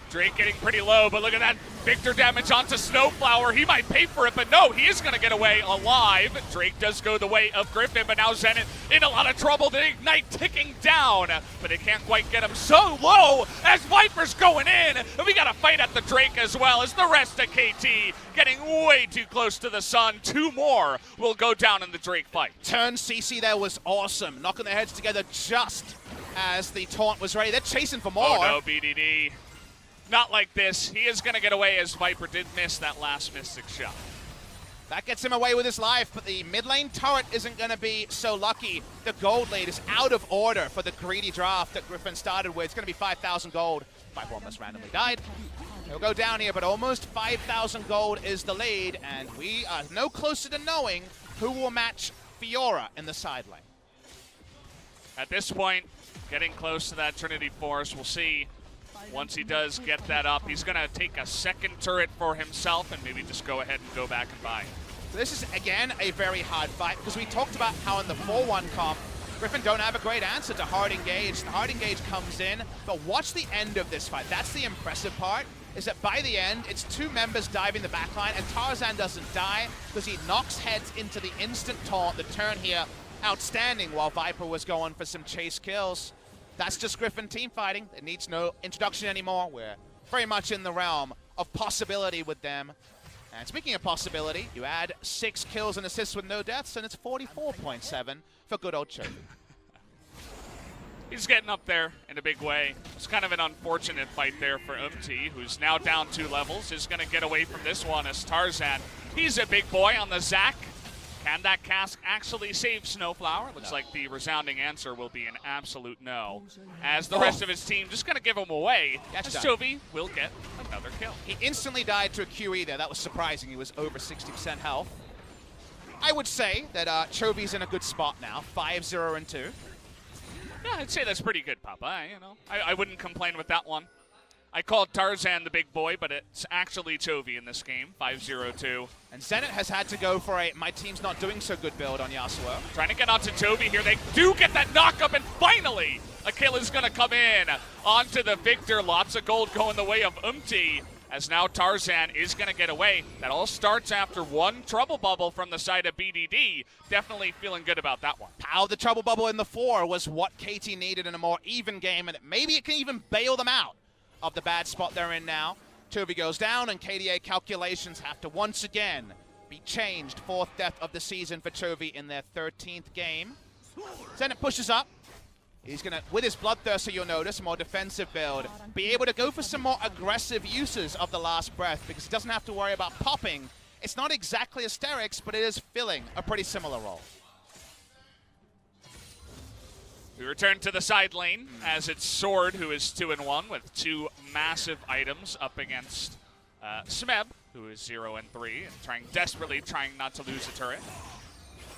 Drake getting pretty low, but look at that Victor damage onto SnowFlower. He might pay for it, but no, he is going to get away alive. Drake does go the way of Griffin, but now Zenit in a lot of trouble. The Ignite ticking down, but they can't quite get him so low as Viper's going in. And we got a fight at the Drake as well as the rest of KT getting way too close to the sun. 2 more will go down in the Drake fight. Turn CC there was awesome, knocking their heads together just as the taunt was ready. They're chasing for more. Oh no, BDD. Not like this. He is going to get away as Viper did miss that last Mystic shot. That gets him away with his life, but the mid lane turret isn't going to be so lucky. The gold lead is out of order for the greedy draft that Griffin started with. It's going to be 5,000 gold. Viper almost randomly died. He'll go down here, but almost 5,000 gold is the lead, and we are no closer to knowing who will match Fiora in the side lane. At this point, getting close to that Trinity Force. We'll see. Once he does get that up, he's going to take a second turret for himself and maybe just go ahead and go back and buy. So this is, again, a very hard fight because we talked about how in the 4-1 comp, Griffin don't have a great answer to hard engage. The hard engage comes in, but watch the end of this fight. That's the impressive part, is that by the end, it's 2 members diving the backline, and Tarzan doesn't die because he knocks heads into the instant taunt. The turn here, outstanding, while Viper was going for some chase kills. That's just Griffin team fighting. It needs no introduction anymore. We're very much in the realm of possibility with them. And speaking of possibility, you add 6 kills and assists with no deaths, and it's 44.7 for good old Chovy. He's getting up there in a big way. It's kind of an unfortunate fight there for Umti, who's now down 2 levels. Is going to get away from this one as Tarzan. He's a big boy on the Zac. Can that cask actually save SnowFlower? Looks like the resounding answer will be an absolute no. As the rest of his team just going to give him away, as Chovy will get another kill. He instantly died to a QE there. That was surprising. He was over 60% health. I would say that Chovy's in a good spot now, 5-0-2. Yeah, I'd say that's pretty good, Papa. I wouldn't complain with that one. I called Tarzan the big boy, but it's actually Chovy in this game, 5-0-2. And Zenit has had to go for a my team's not doing so good build on Yasuo. Trying to get onto Chovy here. They do get that knock up, and finally, a kill is going to come in onto the Victor. Lots of gold going the way of Umti. as now Tarzan is going to get away. That all starts after one trouble bubble from the side of BDD. Definitely feeling good about that one. Power of the trouble bubble in the 4 was what KT needed in a more even game, and maybe it can even bail them out of the bad spot they're in now. Chovy goes down, and KDA calculations have to once again be changed. 4th death of the season for Chovy in their 13th game. Zenit pushes up. He's going to, with his Bloodthirster, you'll notice, a more defensive build, be able to go for some more aggressive uses of the last breath because he doesn't have to worry about popping. It's not exactly Asterix, but it is filling a pretty similar role. We return to the side lane as it's Sword, who is 2-1 with 2 massive items up against Smeb, who is 0-3 and desperately trying not to lose a turret.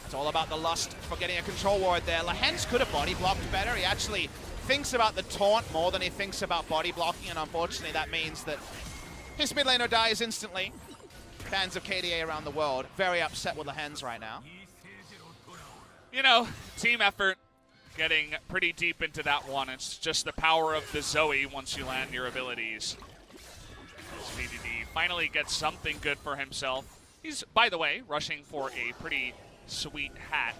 It's all about the lust for getting a control ward there. Lehends could have body blocked better. He actually thinks about the taunt more than he thinks about body blocking, and unfortunately that means that his mid laner dies instantly. Fans of KDA around the world very upset with Lehends right now. You know, team effort getting pretty deep into that one. It's just the power of the Zoe once you land your abilities. As VDD finally gets something good for himself. He's, by the way, rushing for a pretty sweet hat,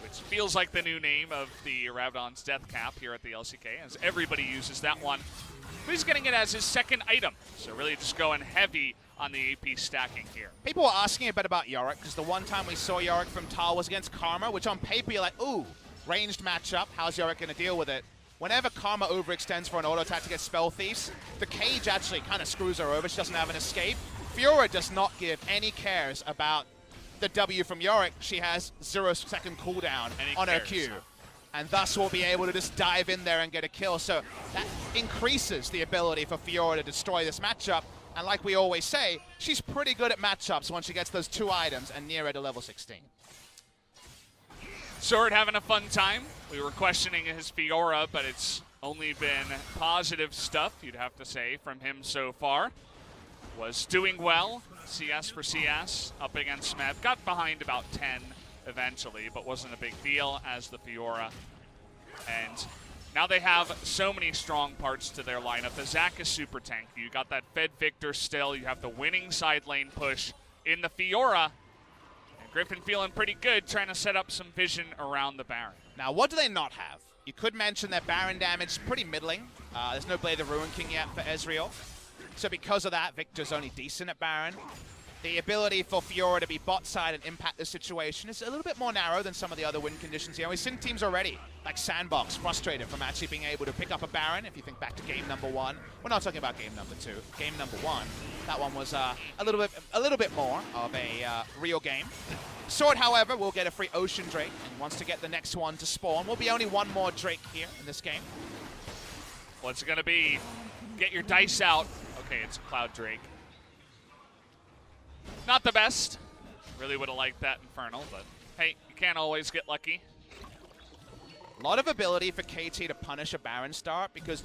which feels like the new name of the Ravdon's death cap here at the LCK, as everybody uses that one. He's getting it as his 2nd item, so really just going heavy on the AP stacking here. People were asking a bit about Yorick, because the one time we saw Yorick from Tal was against Karma, which on paper you're like, ooh, ranged matchup, how's Yorick going to deal with it? Whenever Karma overextends for an auto attack to get Spell Thieves, the cage actually kind of screws her over. She doesn't have an escape. Fiora does not give any cares about the W from Yorick. She has 0-second cooldown on her Q, and thus will be able to just dive in there and get a kill. So that increases the ability for Fiora to destroy this matchup. And like we always say, she's pretty good at matchups once she gets those 2 items and near her to level 16. Sword having a fun time. We were questioning his Fiora, but it's only been positive stuff, you'd have to say, from him so far. Was doing well, CS for CS, up against Smeb. Got behind about 10 eventually, but wasn't a big deal as the Fiora. And now they have so many strong parts to their lineup. The Zac is super tanky. You got that Fed Victor still. You have the winning side lane push in the Fiora. And Griffin feeling pretty good, trying to set up some vision around the Baron. Now, what do they not have? You could mention that Baron damage is pretty middling. There's no Blade of Ruin King yet for Ezreal. So because of that, Victor's only decent at Baron. The ability for Fiora to be bot side and impact the situation is a little bit more narrow than some of the other win conditions here. We've seen teams already, like Sandbox, frustrated from actually being able to pick up a Baron. If you think back to game number 1, we're not talking about game number 2. Game number 1, that one was a little bit more of a real game. Sword, however, will get a free Ocean Drake and wants to get the next one to spawn. Will be only one more Drake here in this game. What's it gonna be? Get your dice out. Okay, it's Cloud Drake. Not the best. Really would have liked that Infernal, but hey, you can't always get lucky. A lot of ability for KT to punish a Baron start, because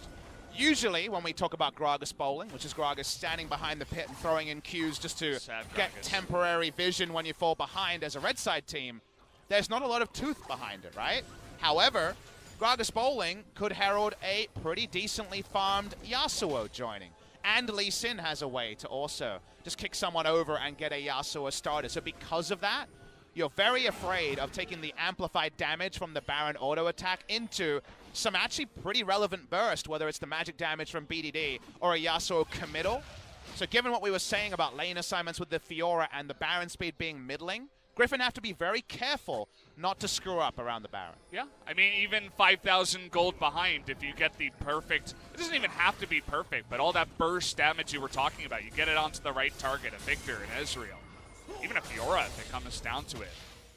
usually when we talk about Gragas bowling, which is Gragas standing behind the pit and throwing in Qs just to get temporary vision when you fall behind as a red side team, there's not a lot of tooth behind it, right? However, Gragas bowling could herald a pretty decently farmed Yasuo joining. And Lee Sin has a way to also just kick someone over and get a Yasuo started. So because of that, you're very afraid of taking the amplified damage from the Baron auto attack into some actually pretty relevant burst, whether it's the magic damage from BDD or a Yasuo committal. So given what we were saying about lane assignments with the Fiora and the Baron speed being middling, Griffin have to be very careful not to screw up around the Baron. Yeah, I mean, even 5,000 gold behind, if you get the perfect, it doesn't even have to be perfect, but all that burst damage you were talking about, you get it onto the right target, a Victor and Ezreal. Even a Fiora, if it comes down to it.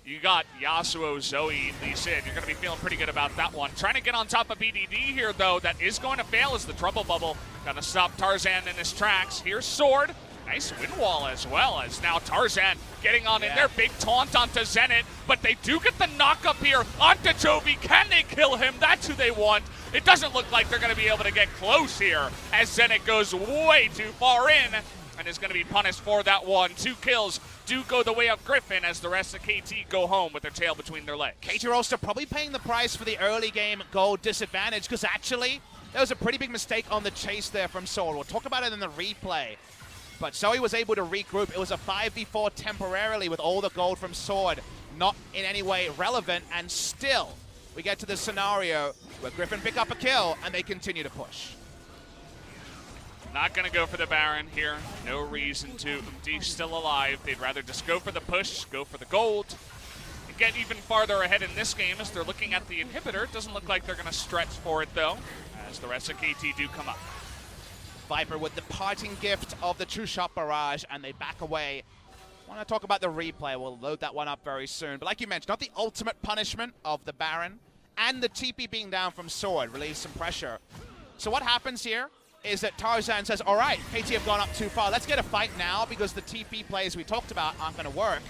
You got Yasuo, Zoe, Lee Sin. You're going to be feeling pretty good about that one. Trying to get on top of BDD here, though. That is going to fail as the Trouble Bubble. Going to stop Tarzan in his tracks. Here's Sword. Nice wind wall as well, as now Tarzan getting on in there. Big taunt onto Zenit, but they do get the knock up here onto Chovy. Can they kill him? That's who they want. It doesn't look like they're going to be able to get close here, as Zenit goes way too far in and is going to be punished for that one. 2 kills do go the way of Griffin, as the rest of KT go home with their tail between their legs. KT Rolster probably paying the price for the early game gold disadvantage, because actually There was a pretty big mistake on the chase there from Sword. We'll talk about it in the replay. But Zoe was able to regroup. It was a 5v4 temporarily with all the gold from Sword not in any way relevant, and still we get to the scenario where Griffin pick up a kill and they continue to push. Not going to go for the Baron here. No reason to. Umti's still alive. They'd rather just go for the push, go for the gold, and get even farther ahead in this game as they're looking at the inhibitor. Doesn't look like they're going to stretch for it, though, as the rest of KT do come up. Viper with the parting gift of the True Shot Barrage, and they back away. I want to talk about the replay. We'll load that one up very soon. But like you mentioned, not the ultimate punishment of the Baron, and the TP being down from Sword relieves some pressure. So what happens here is that Tarzan says, all right, KT have gone up too far. Let's get a fight now because the TP plays we talked about aren't going to work.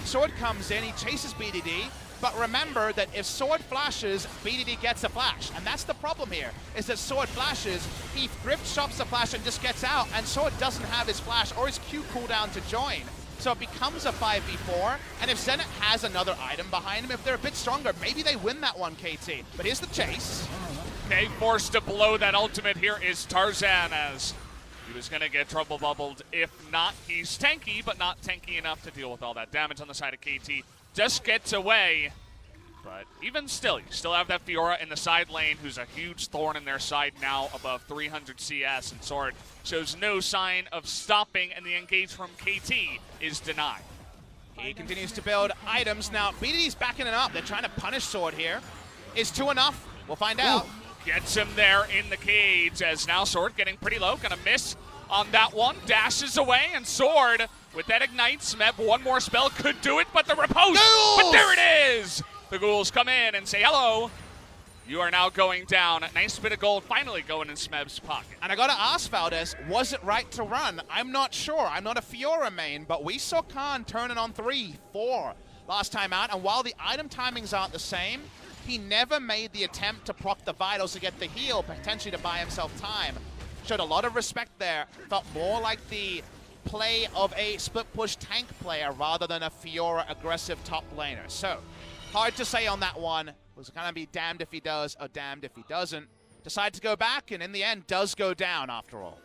Sword comes in, he chases BDD, but remember that if Sword flashes, BDD gets a flash. And that's the problem here, is that Sword flashes, he thrift shops the flash and just gets out, and Sword doesn't have his flash or his Q cooldown to join. So it becomes a 5v4, and if Zenit has another item behind him, if they're a bit stronger, maybe they win that one, KT. But here's the chase. Okay, forced to blow that ultimate here is Tarzan, as he was going to get trouble bubbled. If not, he's tanky, but not tanky enough to deal with all that damage on the side of KT. Just gets away, but even still, you still have that Fiora in the side lane, who's a huge thorn in their side now, above 300 CS, and Sword shows no sign of stopping, and the engage from KT is denied. He continues to build items. Now, BDD's backing it up. They're trying to punish Sword here. Is 2 enough? We'll find out. Gets him there in the cage, as now Sword getting pretty low, gonna miss on that one, dashes away, and Sword with that ignite. Smeb, one more spell could do it, but the riposte, but there it is! The ghouls come in and say, hello, you are now going down. A nice bit of gold finally going in Smeb's pocket. And I gotta ask Valdez, was it right to run? I'm not sure. I'm not a Fiora main, but we saw Khan turning on 3, 4 last time out, and while the item timings aren't the same, he never made the attempt to proc the vitals to get the heal, potentially to buy himself time. Showed a lot of respect there. Felt more like the play of a split push tank player rather than a Fiora aggressive top laner. So, hard to say on that one. Was gonna be damned if he does or damned if he doesn't. Decide to go back, and in the end does go down after all.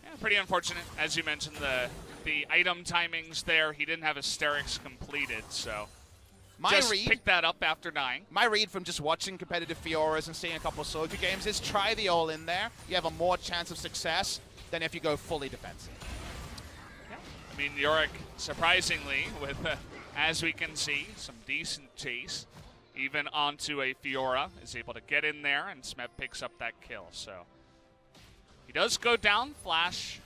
Yeah, pretty unfortunate. As you mentioned, the item timings there, he didn't have his Sterix completed, so just pick that up after dying. My read from just watching competitive Fioras and seeing a couple of Soldier games is try the all in there. You have a more chance of success than if you go fully defensive. Yeah. I mean, Yorick, surprisingly, with, as we can see, some decent chase, even onto a Fiora, is able to get in there, and Smeb picks up that kill. So he does go down. Flash,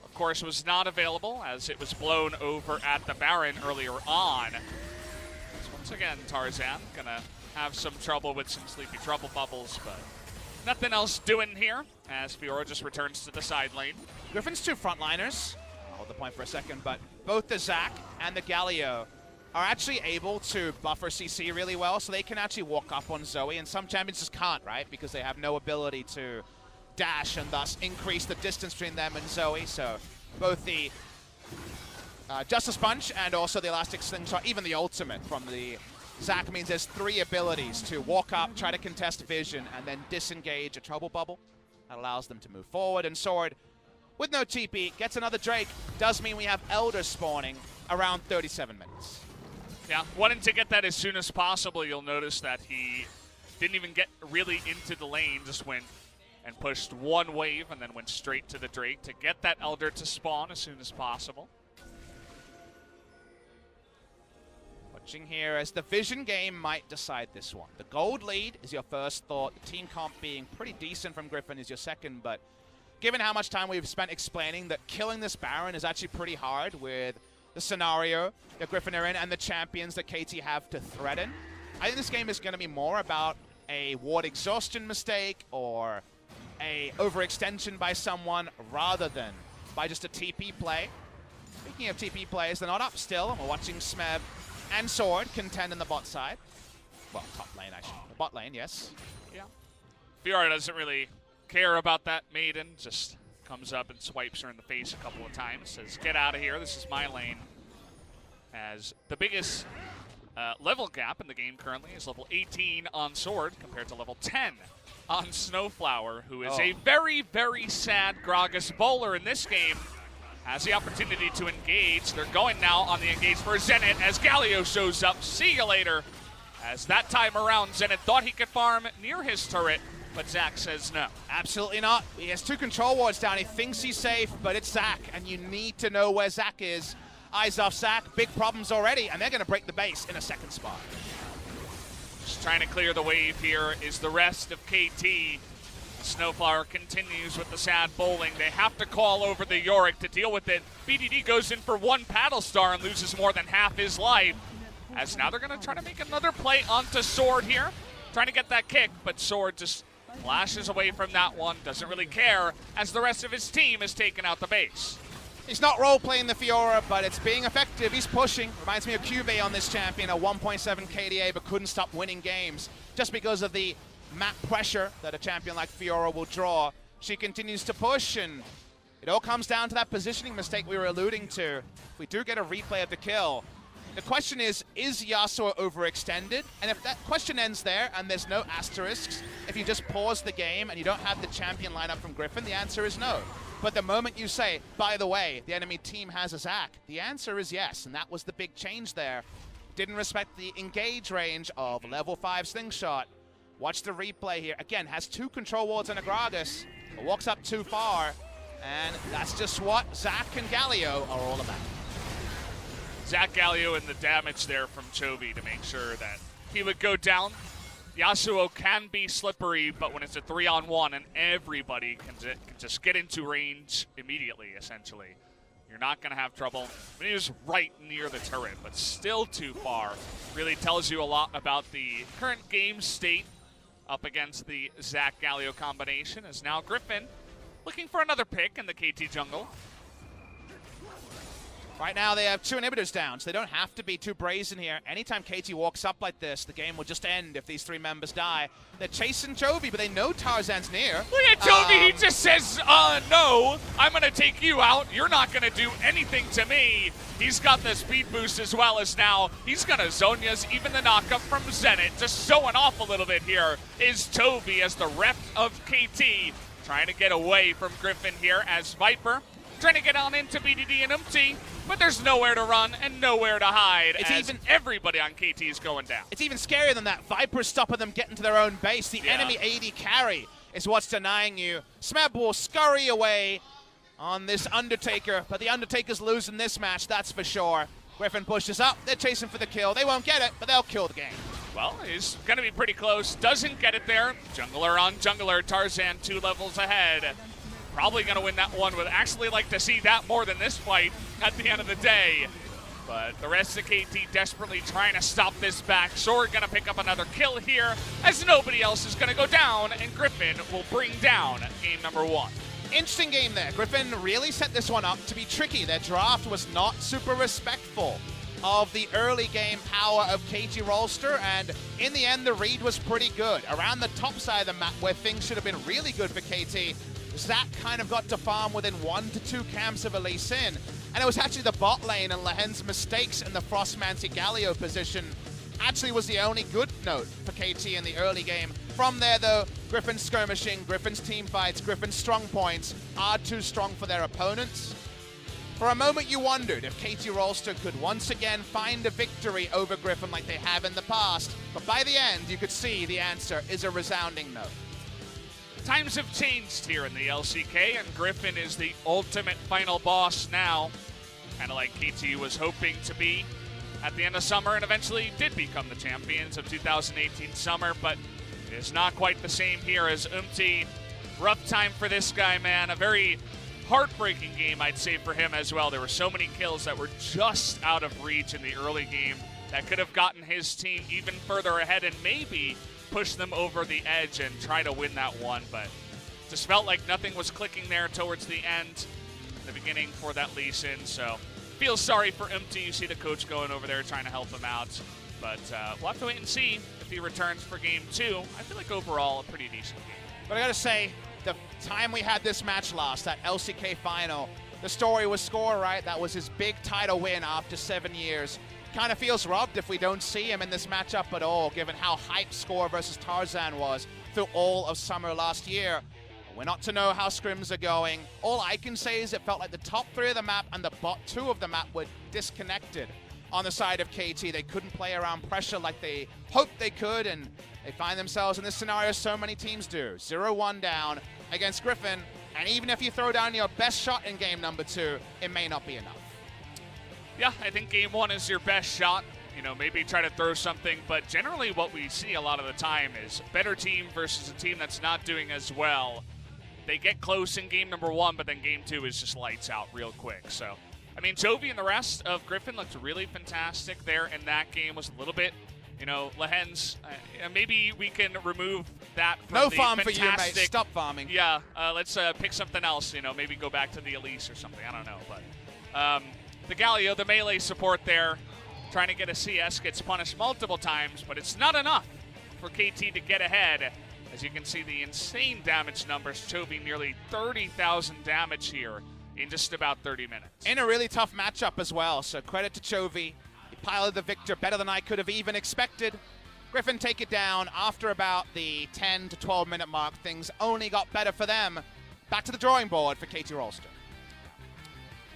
of course, was not available as it was blown over at the Baron earlier on. Once again, Tarzan gonna have some trouble with some sleepy trouble bubbles, but nothing else doing here as Fiora just returns to the side lane. Griffin's 2 frontliners, I'll hold the point for a second, but both the Zac and the Galio are actually able to buffer CC really well, so they can actually walk up on Zoe, and some champions just can't, right? Because they have no ability to dash and thus increase the distance between them and Zoe, so both the Justice Punch and also the Elastic Slingshot, even the ultimate from the Zac means there's 3 abilities to walk up, try to contest vision, and then disengage a trouble bubble. That allows them to move forward, and Sword, with no TP, gets another Drake. Does mean we have Elder spawning around 37 minutes. Yeah, wanting to get that as soon as possible. You'll notice that he didn't even get really into the lane, just went and pushed one wave and then went straight to the Drake to get that Elder to spawn as soon as possible. Watching here as the vision game might decide this one. The gold lead is your first thought. The team comp being pretty decent from Griffin is your second, but given how much time we've spent explaining that killing this Baron is actually pretty hard with the scenario that Griffin are in and the champions that KT have to threaten, I think this game is going to be more about a ward exhaustion mistake or a overextension by someone rather than by just a TP play. Speaking of TP plays, they're not up still, and we're watching Smeb and Sword contend in the bot side. Well, top lane, actually. The bot lane, yes. Yeah. Fiora doesn't really care about that maiden, just comes up and swipes her in the face a couple of times, says, get out of here, this is my lane. As the biggest level gap in the game currently is level 18 on Sword compared to level 10 on SnowFlower, who is a very, very sad Gragas bowler in this game. Has the opportunity to engage. They're going now on the engage for Zenit as Galio shows up. See you later. As that time around, Zenit thought he could farm near his turret, but Zach says no. Absolutely not. He has 2 control wards down. He thinks he's safe, but it's Zach, and you need to know where Zach is. Eyes off Zach, big problems already, and they're going to break the base in a second spot. Just trying to clear the wave here is the rest of KT. SnowFlower continues with the sad bowling. They have to call over the Yorick to deal with it. BDD goes in for 1 paddle star and loses more than half his life. As now they're going to try to make another play onto Sword here. Trying to get that kick, but Sword just flashes away from that one. Doesn't really care as the rest of his team is taking out the base. He's not role-playing the Fiora, but it's being effective. He's pushing. Reminds me of Chovy on this champion, a 1.7 KDA, but couldn't stop winning games just because of the map pressure that a champion like Fiora will draw. She continues to push, and it all comes down to that positioning mistake we were alluding to. If we do get a replay of the kill, the question is Yasuo overextended? And if that question ends there and there's no asterisks, if you just pause the game and you don't have the champion lineup from Griffin, the answer is no. But the moment you say, by the way, the enemy team has a Zac, the answer is yes, and that was the big change there. Didn't respect the engage range of level 5 slingshot. Watch the replay here. Again, has 2 control wards and a Gragas, but walks up too far, and that's just what Zac and Galio are all about. Zac Galio and the damage there from Chovy to make sure that he would go down. Yasuo can be slippery, but when it's a 3-on-1 and everybody can just get into range immediately, essentially, you're not going to have trouble. I mean, he was right near the turret, but still too far. Really tells you a lot about the current game state up against the Zac Galio combination, as now Griffin looking for another pick in the KT jungle. Right now they have 2 inhibitors down, so they don't have to be too brazen here. Anytime KT walks up like this, the game will just end if these 3 members die. They're chasing Chovy, but they know Tarzan's near. Look at Chovy, he just says, no, I'm going to take you out. You're not going to do anything to me. He's got the speed boost as well as now. He's going to Zhonya's, even the knockup from Zenit. Just showing off a little bit here is Chovy as the rep of KT. Trying to get away from Griffin here as Viper. Trying to get on into BDD and Umti, but there's nowhere to run and nowhere to hide as everybody on KT is going down. It's even scarier than that. Viper's stopping them getting to their own base. The enemy AD carry is what's denying you. Smeb will scurry away on this Undertaker, but the Undertaker's losing this match, that's for sure. Griffin pushes up. They're chasing for the kill. They won't get it, but they'll kill the game. Well, he's going to be pretty close. Doesn't get it there. Jungler on jungler. Tarzan 2 levels ahead. Probably going to win that one. Would actually like to see that more than this fight at the end of the day. But the rest of KT desperately trying to stop this back. Sword going to pick up another kill here as nobody else is going to go down, and Griffin will bring down game number 1. Interesting game there. Griffin really set this one up to be tricky. Their draft was not super respectful of the early game power of KT Rolster, and in the end the read was pretty good. Around the top side of the map where things should have been really good for KT, Zac kind of got to farm within 1 to 2 camps of a Lee Sin. And it was actually the bot lane and Lehends' mistakes in the Frostmancy Galio position actually was the only good note for KT in the early game. From there though, Griffin's skirmishing, Griffin's team fights, Griffin's strong points are too strong for their opponents. For a moment you wondered if KT Rolster could once again find a victory over Griffin like they have in the past, but by the end you could see the answer is a resounding no. Times have changed here in the LCK, and Griffin is the ultimate final boss now. Kind of like KT was hoping to be at the end of summer and eventually did become the champions of 2018 summer, but it is not quite the same here as Umti. Rough time for this guy, man. A very heartbreaking game, I'd say, for him as well. There were so many kills that were just out of reach in the early game that could have gotten his team even further ahead and maybe push them over the edge and try to win that one, but just felt like nothing was clicking there towards the end, the beginning for that Lee Sin. So feel sorry for Umti. You see the coach going over there trying to help him out, but we'll have to wait and see if he returns for game 2. I feel like overall a pretty decent game. But I gotta say, the time we had this match last, that LCK final, the story was Score, right? That was his big title win after 7 years. kind of feels robbed if we don't see him in this matchup at all, given how hyped Score versus Tarzan was through all of summer last year. We're not to know how scrims are going. All I can say is it felt like the top 3 of the map and the bot 2 of the map were disconnected on the side of KT. They couldn't play around pressure like they hoped they could, and they find themselves in this scenario so many teams do. 0-1 down against Griffin, and even if you throw down your best shot in game number 2, it may not be enough. Yeah, I think game 1 is your best shot. You know, maybe try to throw something, but generally what we see a lot of the time is a better team versus a team that's not doing as well. They get close in game number 1, but then game 2 is just lights out real quick. So, I mean, Chovy and the rest of Griffin looked really fantastic there in that game. Was a little bit, you know, Lehends, maybe we can remove that from no the farm fantastic, for you, mate. Stop farming. Yeah, let's pick something else, you know, maybe go back to the Elise or something. I don't know, but the Galio, the melee support there, trying to get a CS, gets punished multiple times, but it's not enough for KT to get ahead. As you can see, the insane damage numbers. Chovy nearly 30,000 damage here in just about 30 minutes. In a really tough matchup as well, so credit to Chovy. He piloted the victor better than I could have even expected. Griffin take it down after about the 10 to 12 minute mark. Things only got better for them. Back to the drawing board for KT Rolster.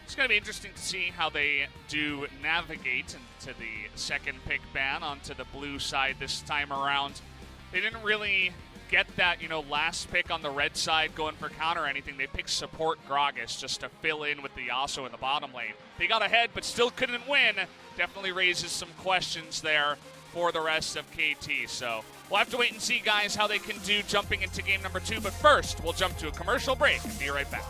It's going to be interesting to see how they do navigate into the second pick ban onto the blue side this time around. They didn't really get that, you know, last pick on the red side going for counter or anything. They picked support Gragas just to fill in with the Yasuo in the bottom lane. They got ahead, but still couldn't win. Definitely raises some questions there for the rest of KT. So we'll have to wait and see, guys, how they can do jumping into game number 2. But first, we'll jump to a commercial break and be right back.